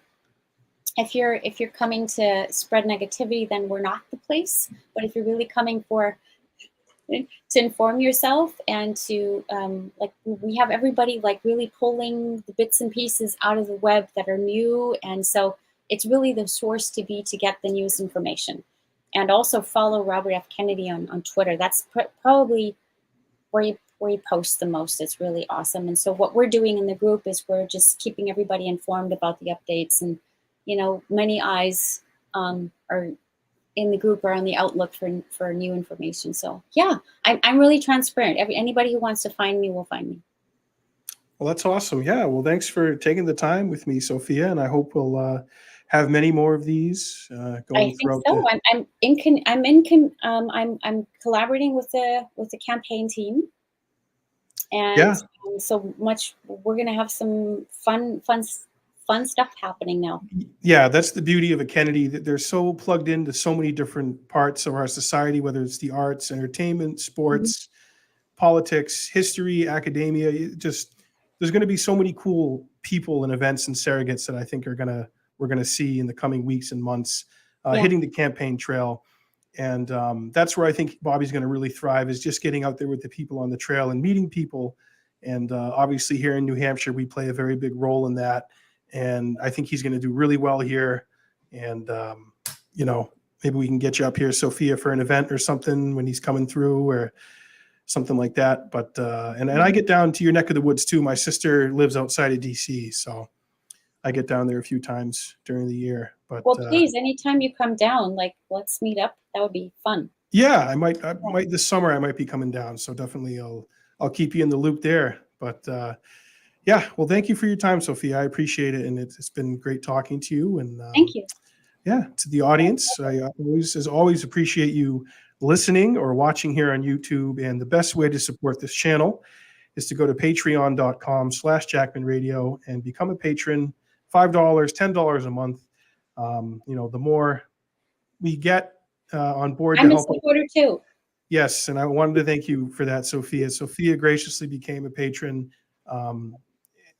if you're coming to spread negativity, then we're not the place. But if you're really coming to inform yourself and to like, we have everybody like really pulling the bits and pieces out of the web that are new, and so it's really the source to get the news information. And also follow Robert F. Kennedy on Twitter. That's probably where you post the most. It's really awesome. And so what we're doing in the group is we're just keeping everybody informed about the updates, and many eyes are in the group are on the outlook for new information. So yeah, I'm really transparent. Anybody who wants to find me will find me.
Well, that's awesome. Yeah. Well, thanks for taking the time with me, Sophia, and I hope we'll have many more of these going
I think
throughout.
so. I'm collaborating with the campaign team, and
Yeah.
so much. We're gonna have some fun stuff happening now.
Yeah, that's the beauty of a Kennedy, that they're so plugged into so many different parts of our society, whether it's the arts, entertainment, sports, politics, history, academia. There's going to be so many cool people and events and surrogates that I think we're going to see in the coming weeks and months, hitting the campaign trail. And that's where I think Bobby's going to really thrive, is just getting out there with the people on the trail and meeting people. And obviously here in New Hampshire, we play a very big role in that. And I think he's going to do really well here. And, maybe we can get you up here, Sophia, for an event or something when he's coming through, or something like that. But, and I get down to your neck of the woods too. My sister lives outside of DC, so I get down there a few times during the year. But
well, please, anytime you come down, like, let's meet up. That would be fun.
Yeah, I might this summer. I might be coming down, so definitely I'll keep you in the loop there. But yeah, well, thank you for your time, Sophia. I appreciate it, and it's been great talking to you. And
thank you.
Yeah, to the audience, I always appreciate you listening or watching here on YouTube. And the best way to support this channel is to go to patreon.com/Jackman Radio and become a patron. $5, $10 a month. The more we get on board
I'm
to
a
help.
supporter too.
Yes, and I wanted to thank you for that, Sophia. Sophia graciously became a patron.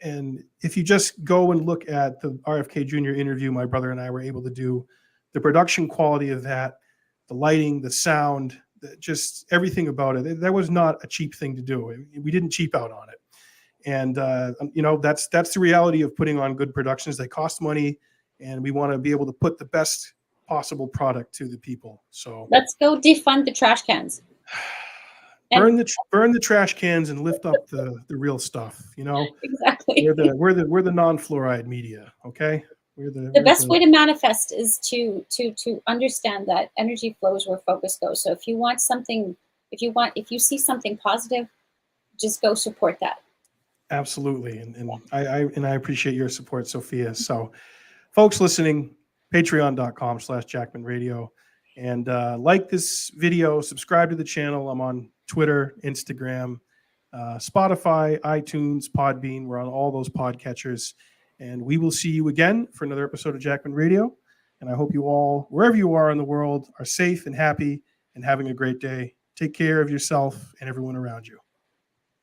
And if you just go and look at the RFK Jr. interview my brother and I were able to do, the production quality of that, the lighting, the sound, just everything about it, that was not a cheap thing to do. We didn't cheap out on it. And, that's the reality of putting on good productions. They cost money, and we want to be able to put the best possible product to the people. So
let's go defund the trash cans.
Burn the trash cans and lift up the real stuff.
Exactly.
We're the non-fluoride media. Okay,
the best way to manifest is to understand that energy flows where focus goes. So if you want something, if you see something positive, just go support that.
Absolutely, and I appreciate your support, Sophia. So, folks listening, patreon.com/Jackman Radio, and like this video, subscribe to the channel. I'm on Twitter, Instagram, Spotify, iTunes, Podbean. We're on all those podcatchers, and we will see you again for another episode of Jackman Radio. And I hope you all, wherever you are in the world, are safe and happy and having a great day. Take care of yourself and everyone around you.